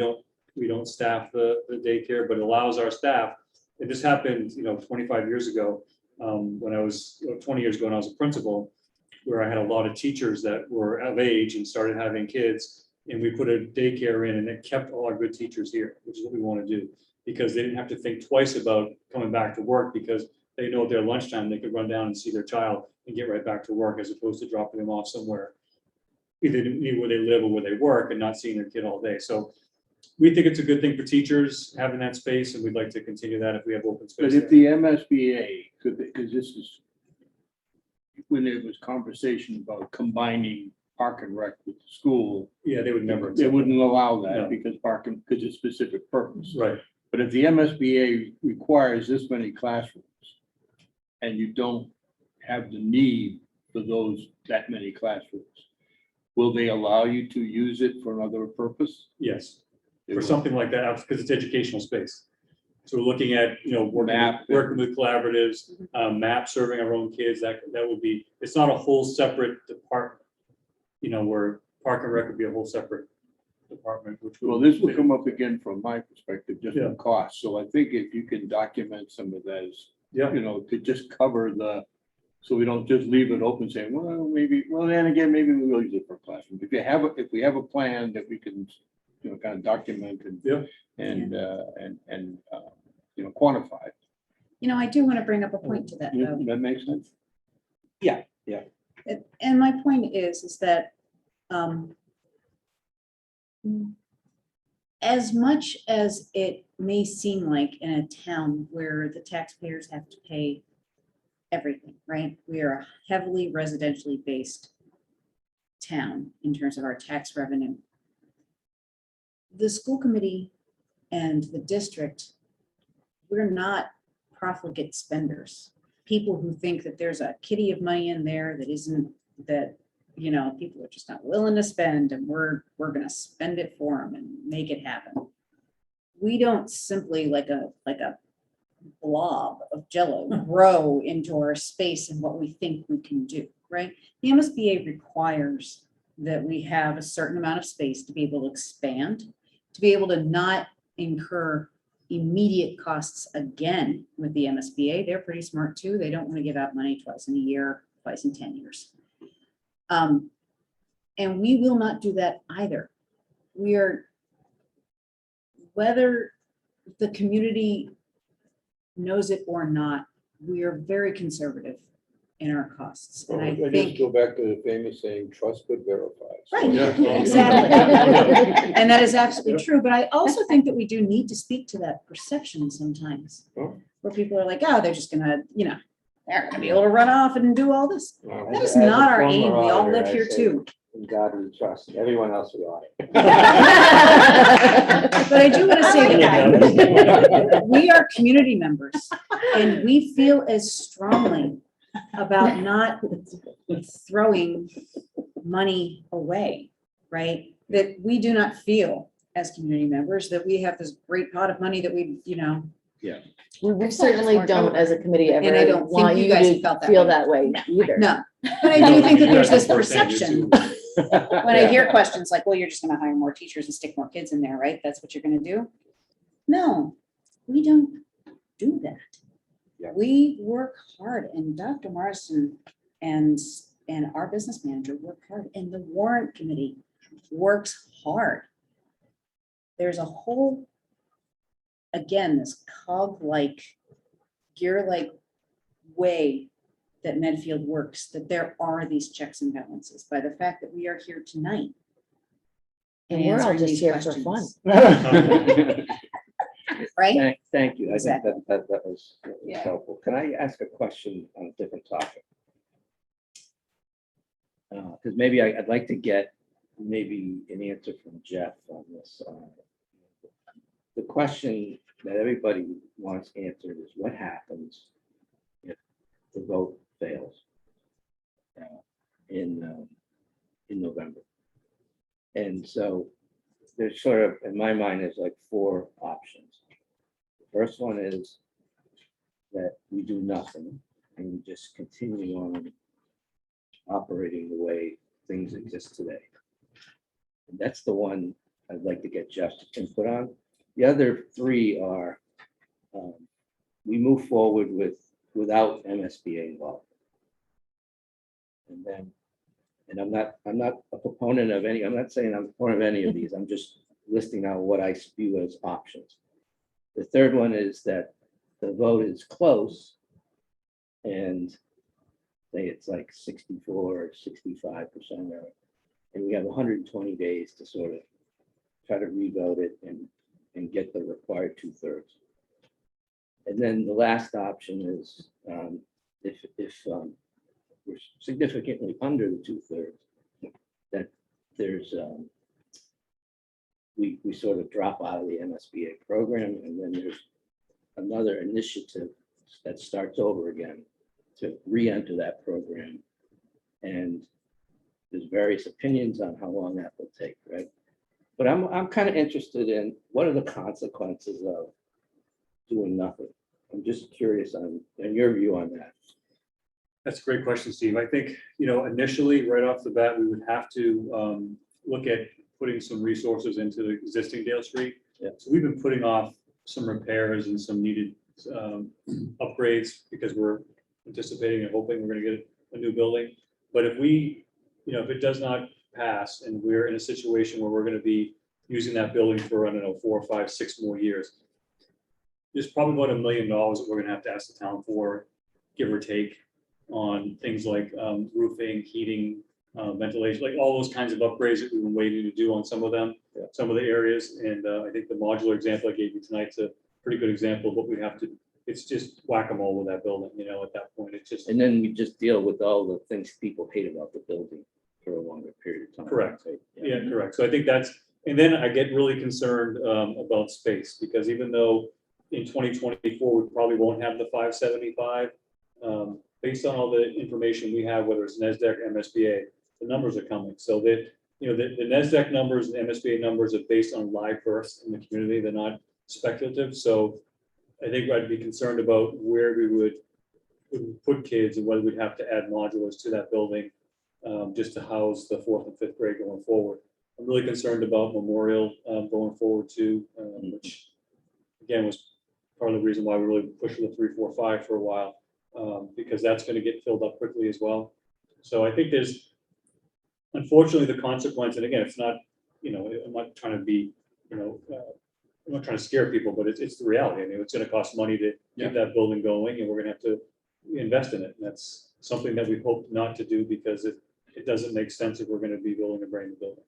don't staff the daycare, but it allows our staff. And this happened, 25 years ago, when I was 20 years ago when I was a principal, where I had a lot of teachers that were of age and started having kids. And we put a daycare in and it kept all our good teachers here, which is what we want to do, because they didn't have to think twice about coming back to work because they know at their lunchtime, they could run down and see their child and get right back to work as opposed to dropping them off somewhere, either near where they live or where they work and not seeing their kid all day. So we think it's a good thing for teachers having that space, and we'd like to continue that if we have open space. But if the MSBA could, because this is when there was conversation about combining Park and Rec with the school, Yeah, they would never. they wouldn't allow that No. because because it's specific purpose. Right. But if the MSBA requires this many classrooms and you don't have the need for that many classrooms, will they allow you to use it for another purpose? Yes, They for will. something like that, because it's educational space. So we're looking at, MAP. working with collaboratives, MAP serving our own kids, that would be, it's not a whole separate department. Where Park and Rec would be a whole separate department, which. Well, this will come up again from my perspective, just Yeah. on cost. So I think if you can document some of those, Yeah, to just cover so we don't just leave it open saying, well, maybe, then again, maybe we will use it for classroom. If we have a plan that we can, kind of document Yeah. and quantify. I do want to bring up a point to that, though. That makes sense. And my point is that as much as it may seem like in a town where the taxpayers have to pay everything, right? We are a heavily residentially based town in terms of our tax revenue. The school committee and the district, we're not profligate spenders. People who think that there's a kitty of money in there that isn't, that, people are just not willing to spend, and we're going to spend it for them and make it happen. We don't simply like a blob of jello grow into our space and what we think we can do, right? The MSBA requires that we have a certain amount of space to be able to expand, to be able to not incur immediate costs again with the MSBA. They're pretty smart too. They don't want to give out money twice in a year, twice in 10 years. And we will not do that either. We are, whether the community knows it or not, we are very conservative in our costs. And I I just think, go back to the famous saying, trust but verify. So- right, Yeah. exactly. And that is absolutely true. But I also think that we do need to speak to that perception sometimes, Oh. where people are like, oh, they're just gonna, they're gonna be able to run off and do all this. Wow. That is As a not our former aim. We all auditor, live I here say, too. In God we trust, everyone else we audit. But I do want to say that we are community members and we feel as strongly about not throwing money away, right? That we do not feel as community members that we have this great pot of money that we, We certainly don't, as a committee, And I ever don't think want you you guys to feel feel that that way either. no. But I do think that there's this perception. When I hear questions like, well, you're just gonna hire more teachers and stick more kids in there, right? That's what you're gonna do? No, we don't do that. Yeah. We work hard and Dr. Morrison and our business manager work hard and the warrant committee works hard. There's a whole, again, this cog-like, gear-like way that Medfield works, that there are these checks and balances by the fact that we are here tonight. And we're all answering just these here for fun. questions, Right? Thank you. I think Exactly. that was Yeah. helpful. Can I ask a question on a different topic? Because maybe I'd like to get maybe an answer from Jeff on this. The question that everybody wants answered is what happens if the vote fails in November? And so there's sort of, in my mind, there's like 4 options. The first one is that we do nothing and we just continue on operating the way things exist today. And that's the one I'd like to get Jeff's input on. The other 3 are we move forward without MSBA involved. And then, and I'm not a proponent of any, I'm not saying I'm a proponent of any of these, I'm just listing out what I view as options. The third one is that the vote is close and say it's like 64 or 65%, and we have 120 days to sort of try to revote it and get the required 2/3. And then the last option is if we're significantly under the 2/3, that there's we sort of drop out of the MSBA program, and then there's another initiative that starts over again to re-enter that program. And there's various opinions on how long that will take, right? But I'm kind of interested in what are the consequences of doing nothing? I'm just curious on your view on that. That's a great question, Steve. I think, initially, right off the bat, we would have to look at putting some resources into the existing Dale Street. Yeah. So we've been putting off some repairs and some needed upgrades because we're anticipating and hoping we're going to get a new building. But if we, if it does not pass and we're in a situation where we're going to be using that building for, I don't know, 4, 5, 6 more years, there's probably about $1 million that we're going to have to ask the town for, give or take, on things like roofing, heating, ventilation, like all those kinds of upgrades that we've been waiting to do on some of them, some of the areas. And I think the modular example I gave you tonight's a pretty good example of what we have to, it's just whack-a-mole with that building, at that point, it's just. And then we just deal with all the things people hate about the building for a longer period of time. Correct. Right? Yeah, correct. So I think that's, and then I get really concerned about space, because even though in 2024, we probably won't have the 575, based on all the information we have, whether it's NESDEC or MSBA, the numbers are coming. So that, the NESDEC numbers and MSBA numbers are based on live births in the community. They're not speculative. So I think I'd be concerned about where we would put kids and whether we'd have to add modulars to that building just to house the 4th and 5th grade going forward. I'm really concerned about Memorial going forward too, which again was part of the reason why we really pushed for the 3, 4, 5 for a while, because that's going to get filled up quickly as well. So I think there's, unfortunately, the consequence, and again, it's not, I'm not trying to be, I'm not trying to scare people, but it's the reality. I mean, it's gonna cost money to Yeah. keep that building going, and we're gonna have to invest in it. And that's something that we hope not to do, because it doesn't make sense if we're gonna be building a brand new building.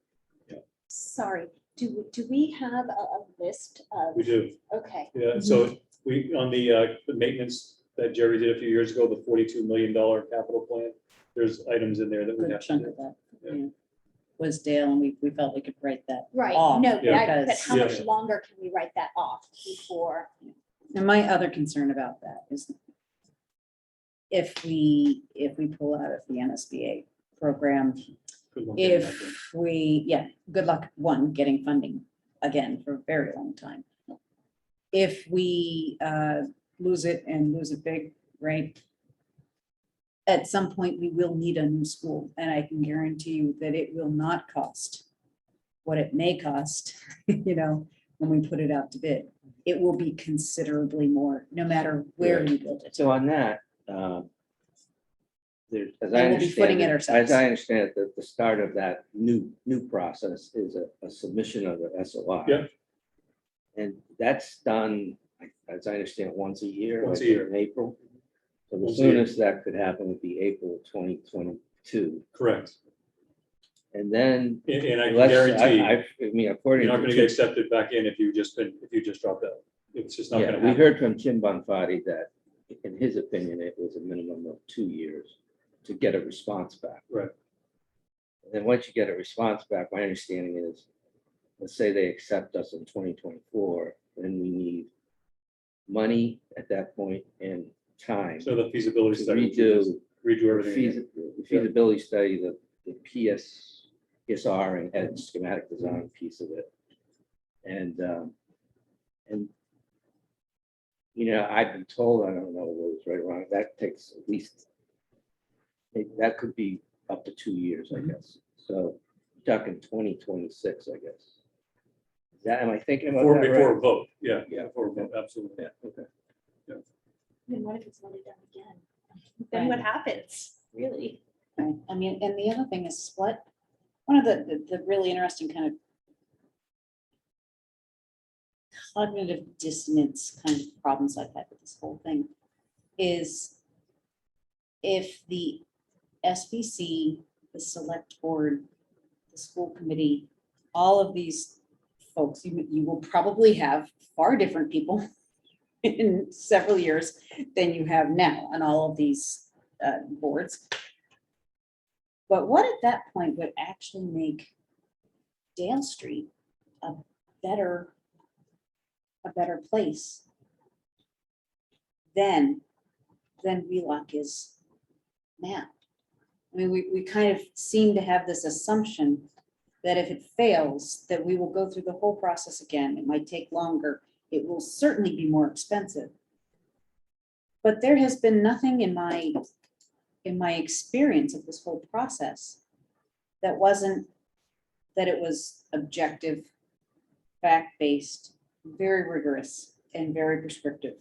Sorry, do we have a list of? We do. Okay, Yeah, so we, on the maintenance that Jerry did a few years ago, the $42 million capital plan, there's items in there that we Good have to chunk do. of that Yeah. yeah, was Dale, and we felt we could write that. right, off, no, but because- how much Yeah. longer can we write that off before? And my other concern about that is if we pull out of the NSBA program, Good luck getting that done. if we, yeah, good luck, one, getting funding again for a very long time. If we lose it and lose it big, right? At some point, we will need a new school, and I can guarantee you that it will not cost what it may cost, when we put it out to bid. It will be considerably more, no matter where Right. you build it. So on that, there's, as And I we'll be footing understand, it it, ourselves. as I understand it, the start of that new process is a submission of the SOI. Yep. And that's done, as I understand, once a year. Once a I think year. In April. So the Once a year. soonest that could happen would be April 2022. Correct. And then, And I can unless, guarantee, I mean, according you're not to gonna Tim- get accepted back in if you just dropped out. It's just not yeah, gonna we happen. heard from Tim Bonfati that, in his opinion, it was a minimum of 2 years to get a response back. Right. And then once you get a response back, my understanding is, let's say they accept us in 2024, then we need money at that point and time So the feasibility to study. Redo the everything. again. feasibility study, the PSR and schematic design piece of it. And I've been told, I don't know whether it's right or wrong, that takes at least, that could be up to 2 years, I guess. So you're talking 2026, I guess. Am I thinking about that Before a right? vote, yeah, Yeah. before a vote, absolutely. Yeah, okay. Then what if it's voted down again? Then what happens, really? Right. I mean, and the other thing is one of the really interesting kind of cognitive dissonance kind of problems I've had with this whole thing is if the SBC, the select board, the school committee, all of these folks, you will probably have far different people in several years than you have now on all of these boards. But what at that point would actually make Dale Street a better place than Wheelock is now? I mean, we kind of seem to have this assumption that if it fails, that we will go through the whole process again. It might take longer. It will certainly be more expensive. But there has been nothing in my experience of this whole process that it was objective, fact-based, very rigorous, and very prescriptive.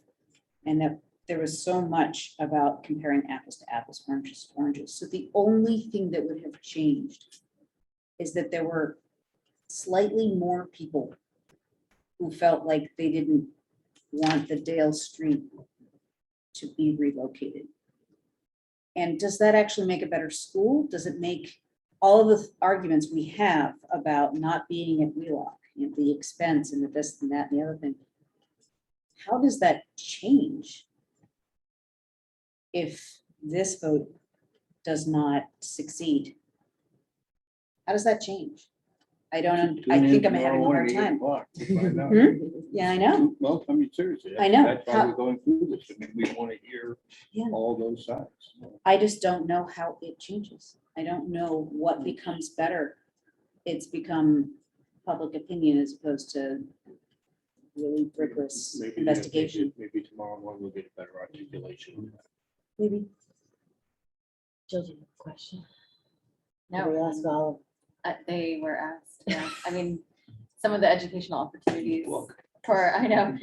And that there was so much about comparing apples to apples, oranges to oranges. So the only thing that would have changed is that there were slightly more people who felt like they didn't want the Dale Street to be relocated. And does that actually make a better school? Does it make all of the arguments we have about not being at Wheelock, the expense and the this and that and the other thing? How does that change if this vote does not succeed? How does that change? I don't, I think I'm having a hard time. Yeah, I know. Well, I mean, seriously. I know. That's why we're going through this. I mean, we want to hear Yeah. all those sides. I just don't know how it changes. I don't know what becomes better. It's become public opinion as opposed to really rigorous Maybe investigation. Maybe tomorrow morning we'll get a better articulation. Maybe. Jill, do you have a question? No. We ask all They were asked, yeah. I mean, some of the educational opportunities for, I know,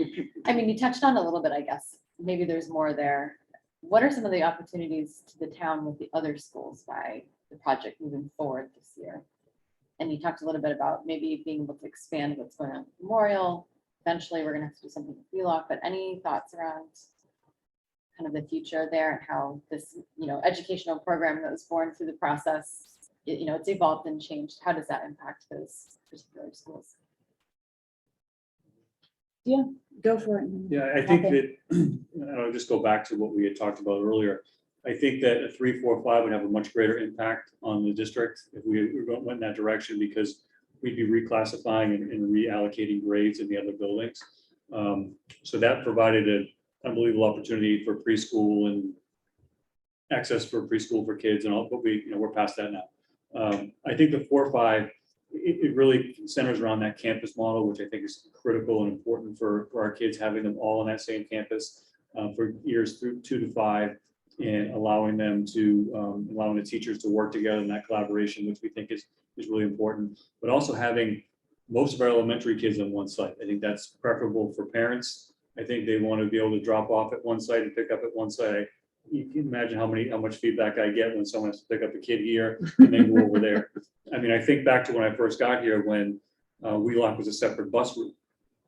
I mean, you touched on a little bit, I guess. Maybe there's more there. What are some of the opportunities to the town with the other schools by the project moving forward this year? And you talked a little bit about maybe being able to expand what's going on with Memorial, eventually we're gonna have to do something with WheeLock, but any thoughts around kind of the future there and how this, educational program that was born through the process, it's evolved and changed. How does that impact those particular schools? Go for it. Yeah, I think that, I'll just go back to what we had talked about earlier. I think that a 3, 4, 5 would have a much greater impact on the district if we went in that direction, because we'd be reclassifying and reallocating grades in the other buildings. So that provided an unbelievable opportunity for preschool and access for preschool for kids and all, but we're past that now. I think the 4, 5, it really centers around that campus model, which I think is critical and important for our kids, having them all on that same campus for years through 2 to 5, and allowing them to, allowing the teachers to work together in that collaboration, which we think is really important, but also having most of our elementary kids on one site. I think that's preferable for parents. I think they want to be able to drop off at one site and pick up at one site. You can imagine how much feedback I get when someone has to pick up a kid here and then go over there. I mean, I think back to when I first got here, when Wheelock was a separate bus route,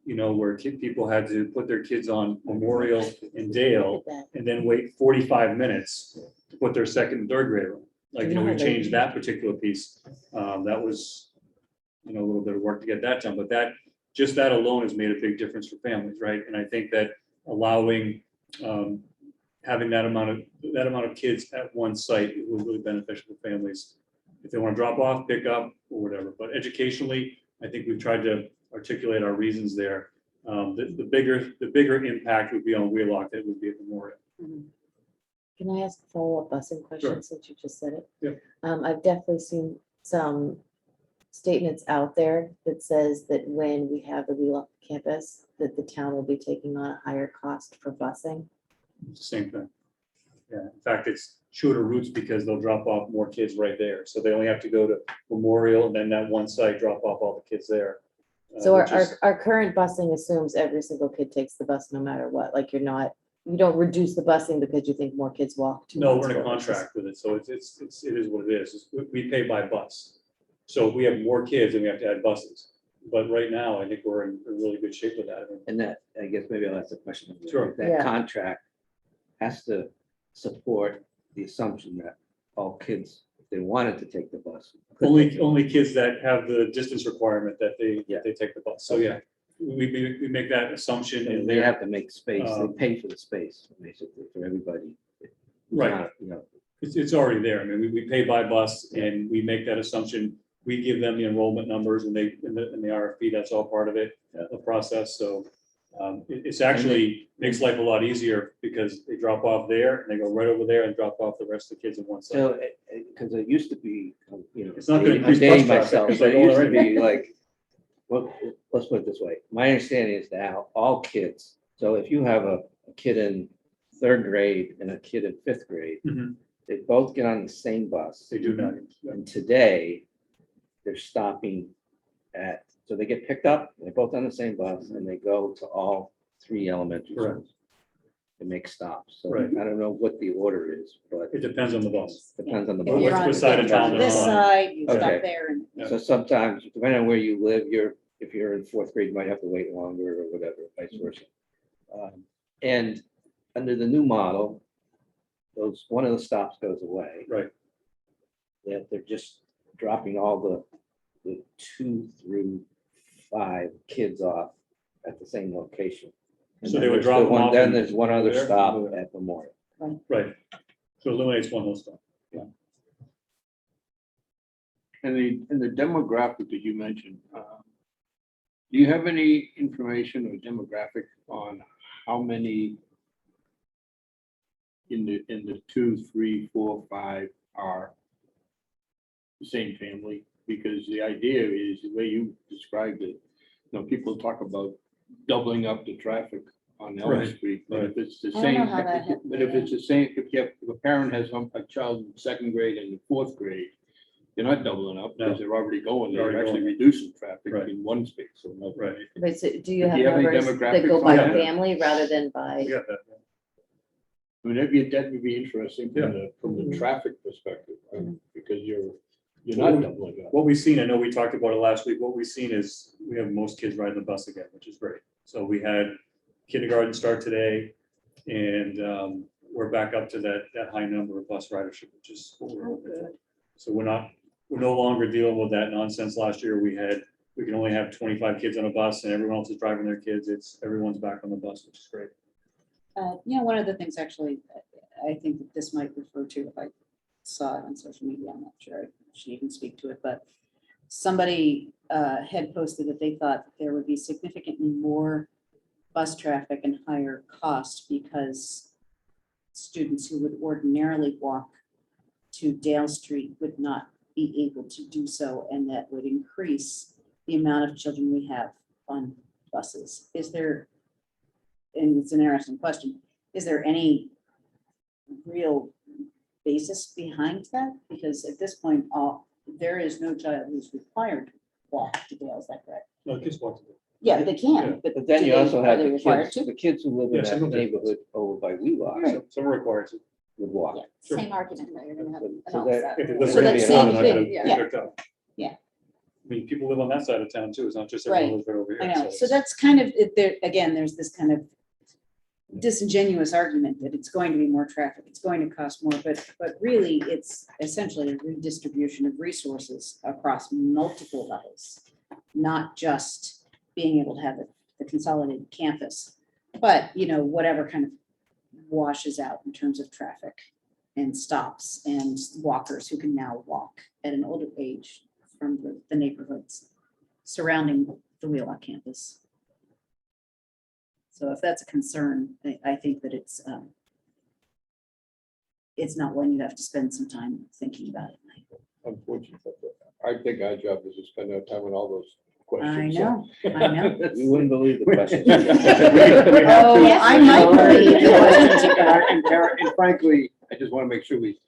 where people had to put their kids on Memorial and Dale and then wait 45 minutes to put their second and third grader on. Like, we changed that particular piece. That was, a little bit of work to get that done, but that alone has made a big difference for families, right? And I think that allowing, having that amount of kids at one site was really beneficial for families. If they want to drop off, pick up, or whatever. But educationally, I think we've tried to articulate our reasons there. The bigger impact would be on Wheelock than it would be at Memorial. Can I ask a follow-up busing question Sure. since you just said it? Yeah. I've definitely seen some statements out there that says that when we have the Wheelock campus, that the town will be taking on a higher cost for busing. It's the same thing. Yeah, in fact, it's shorter routes because they'll drop off more kids right there. So they only have to go to Memorial and then that one site, drop off all the kids there. So which is- our current busing assumes every single kid takes the bus no matter what, like you don't reduce the busing because you think more kids walk. to No, one we're in a school. It's just- contract with it, so it is what it is. We pay by bus. So if we have more kids, then we have to add buses. But right now, I think we're in really good shape with that. And that, I guess maybe I'll ask the question. Sure. That Yeah. contract has to support the assumption that all kids, if they wanted to take the bus. could take it. Only kids that have the distance requirement that they Yeah. take the bus. So yeah, we make that assumption And in they there. have to make space, they Um, pay for the space, basically, for everybody. It's Right. not, It's already there. I mean, we pay by bus and we make that assumption. We give them the enrollment numbers and in the RFP, that's all part of it, the process. So it's actually makes life a lot easier because they drop off there and they go right over there and drop off the rest of the kids in one side. So, because it used to be, It's not gonna I'm increase dating bus traffic, myself, 'cause but it they're used to already- be like, well, let's put it this way. My understanding is now all kids, so if you have a kid in 3rd grade and a kid in 5th grade, Mhm. they both get on the same bus. They do that. And today, they're stopping at, so they get picked up, they're both on the same bus, and they go to all 3 elementary Correct. schools. They make stops. So Right. I don't know what the order is, but It depends on the bus. depends on the If you're What bus. on side of town they're this on. side, you Okay. stop there and Yeah. So sometimes, depending on where you live, if you're in 4th grade, you might have to wait longer or whatever, vice versa. And under the new model, one of the stops goes away. Right. That they're just dropping all the 2 through 5 kids off at the same location. And So then they would there's drop the them one- off Then and there's one other there, stop over there. at Memorial. Right. So it eliminates one whole stop. And the demographic that you mentioned, do you have any information or demographic on how many in the 2, 3, 4, 5 are the same family? Because the idea is, the way you described it, people talk about doubling up the traffic on Elm Right, Street, but if it's the I don't same, know how that happened. but if it's the same, if a parent has a child in 2nd grade and 4th grade, you're not doubling up No. because they're already going, They're they're already actually going. reducing traffic Right. in one space. So no. Right. But so do you Do have you have any numbers that demographics go on by that? family rather than We by? got that. I mean, that would be interesting from the traffic perspective, right? Because you're not doubling up. What we've seen, I know we talked about it last week, what we've seen is we have most kids riding the bus again, which is great. So we had kindergarten start today, and we're back up to that high number of bus ridership, which is what we're hoping for. So we're no longer dealing with that nonsense. Last year, we can only have 25 kids on a bus and everyone else is driving their kids. Everyone's back on the bus, which is great. One of the things actually, I think that this might refer to, if I saw it on social media, I'm not sure I should even speak to it, but somebody had posted that they thought that there would be significantly more bus traffic and higher cost because students who would ordinarily walk to Dale Street would not be able to do so, and that would increase the amount of children we have on buses. Is there, and it's an interesting question, is there any real basis behind that? Because at this point, there is no child who's required to walk to Dale, is that correct? No, kids walk to the. Yeah, they can, but. But then do you they- also are have they the required kids, to? the kids who live Yeah, in some that of them. neighborhood over by Wheelock Right. Some are required to. would walk. Yeah, Sure. same argument. You're gonna have an So that- offset. If it So doesn't So rain, that's they're same not gonna thing, be yeah. picked up. Yeah. I mean, people live on that side of town too. It's not just Right. everyone lives right over here. I know, so it's- that's kind of, there, again, there's this kind of disingenuous argument that it's going to be more traffic, it's going to cost more, but really, it's essentially a redistribution of resources across multiple levels, not just being able to have the consolidated campus, but, whatever kind of washes out in terms of traffic and stops and walkers who can now walk at an older age from the neighborhoods surrounding the Wheelock campus. So if that's a concern, I think that it's not one you have to spend some time thinking about it. Unfortunately, I think our job is to spend our time on all those I questions. know, I know. You wouldn't believe the questions. We have Oh, to- I might believe the questions. And Karen, and frankly, I just want to make sure we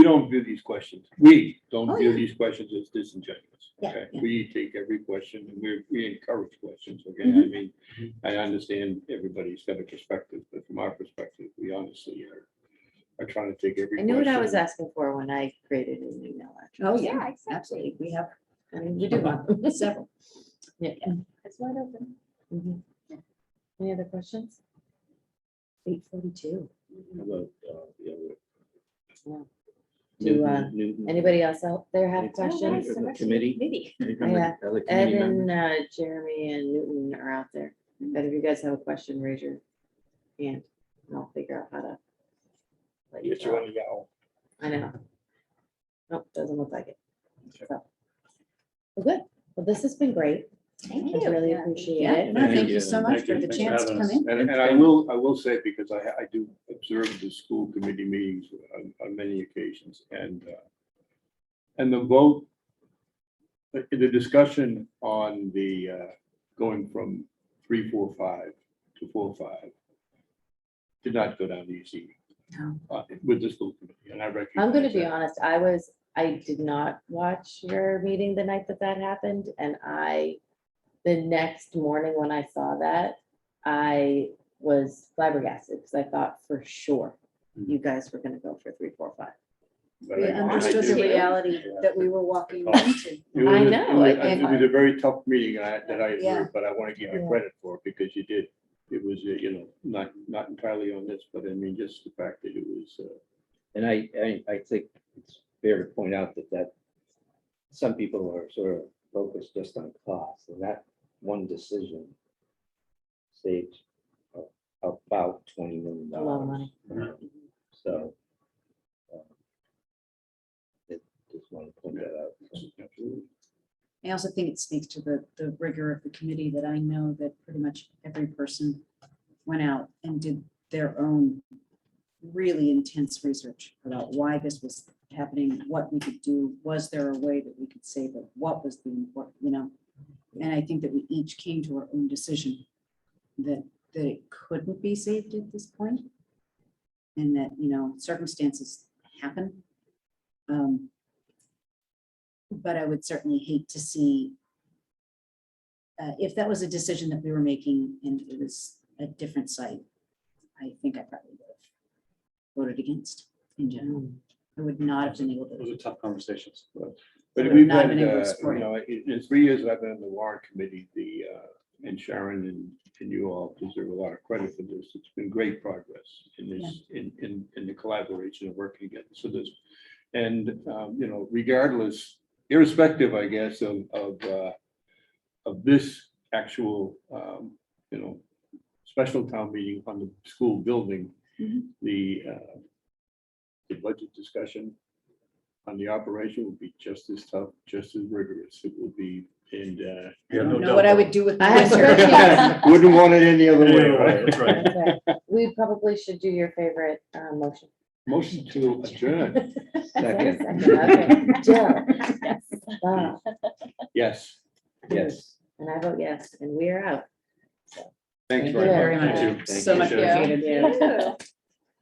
don't view these questions. We don't Oh, view yeah. these questions as disingenuous. Yeah, Okay, yeah. we take every question and we encourage questions. Okay, I Mhm. mean, I understand everybody's got a perspective, but from our perspective, we honestly are trying to take every. I knew what I was question. asking for when I created an email address. Oh, Yeah, yeah, exactly. absolutely. We have I mean, we do want. several. Yeah. It's wide open. Mhm. Any other questions? 8:42. How about, the other- Do, Newton- anybody else out there have Any questions? from the committee? Maybe. Any from the Yeah, other Ed committee members? and Jeremy and Newton are out there. But if you guys have a question, raise your hand and I'll figure out how to. let you Get you talk. on the owl. I know. Nope, doesn't look like it. Okay. So. Well, good. Well, this has been great. Thank I you. really Yeah. appreciate Yeah, it. no, Thank thank you you. so much Thank for you. the Thanks for chance to having come us. in. And I will say, because I do observe the school committee meetings on many occasions, and the vote, the discussion on the going from 3-4-5 to 4-5 did not go down easy No. with the school committee, and I recognize. I'm gonna be that. honest, I did not watch your meeting the night that happened, and the next morning when I saw that, I was flabbergasted, because I thought for sure you guys were gonna go for 3-4-5. But We I understood do- the reality that we were walking into. It was I a- know, It was a very tough meeting that I Yeah. observed, but I want to give you Yeah. credit for it because you did. It was, not entirely on this, but I mean, just the fact that it was, And I think it's fair to point out that some people are sort of focused just on cost, and that one decision saved about $20 million. A lot of money. So. Just want to point that out. I also think it speaks to the rigor of the committee that I know that pretty much every person went out and did their own really intense research about why this was happening, what we could do, was there a way that we could save it, what was the important, And I think that we each came to our own decision that it couldn't be saved at this point, and that, circumstances happen. But I would certainly hate to see if that was a decision that we were making and it was a different site, I think I probably would have voted against in general. I would not have been able Those to. are tough conversations, but but would we've not had, have been able to support it. in 3 years that I've been in the warrant committee, and Sharon and you all deserve a lot of credit for this. It's been great progress in this, in the collaboration and working together. So this, and, you know, regardless, irrespective, I guess, of this actual, you know, special town meeting on the school building, the budget discussion on the operation will be just as tough, just as rigorous. It will be, and I Yeah, don't no know doubt what I about would it. do with. the I have winter. to- wouldn't want it any other way, Anyway, right? that's right. Okay. We probably should do your favorite motion. Motion to adjourn. Is that a second? Okay. Jill, Yes. Bob, Yes. Yes. and I vote yes, and we are out. Thanks Thank you very very much. much. Thank you. So much Appreciate it. appreciated, yeah. Thank you.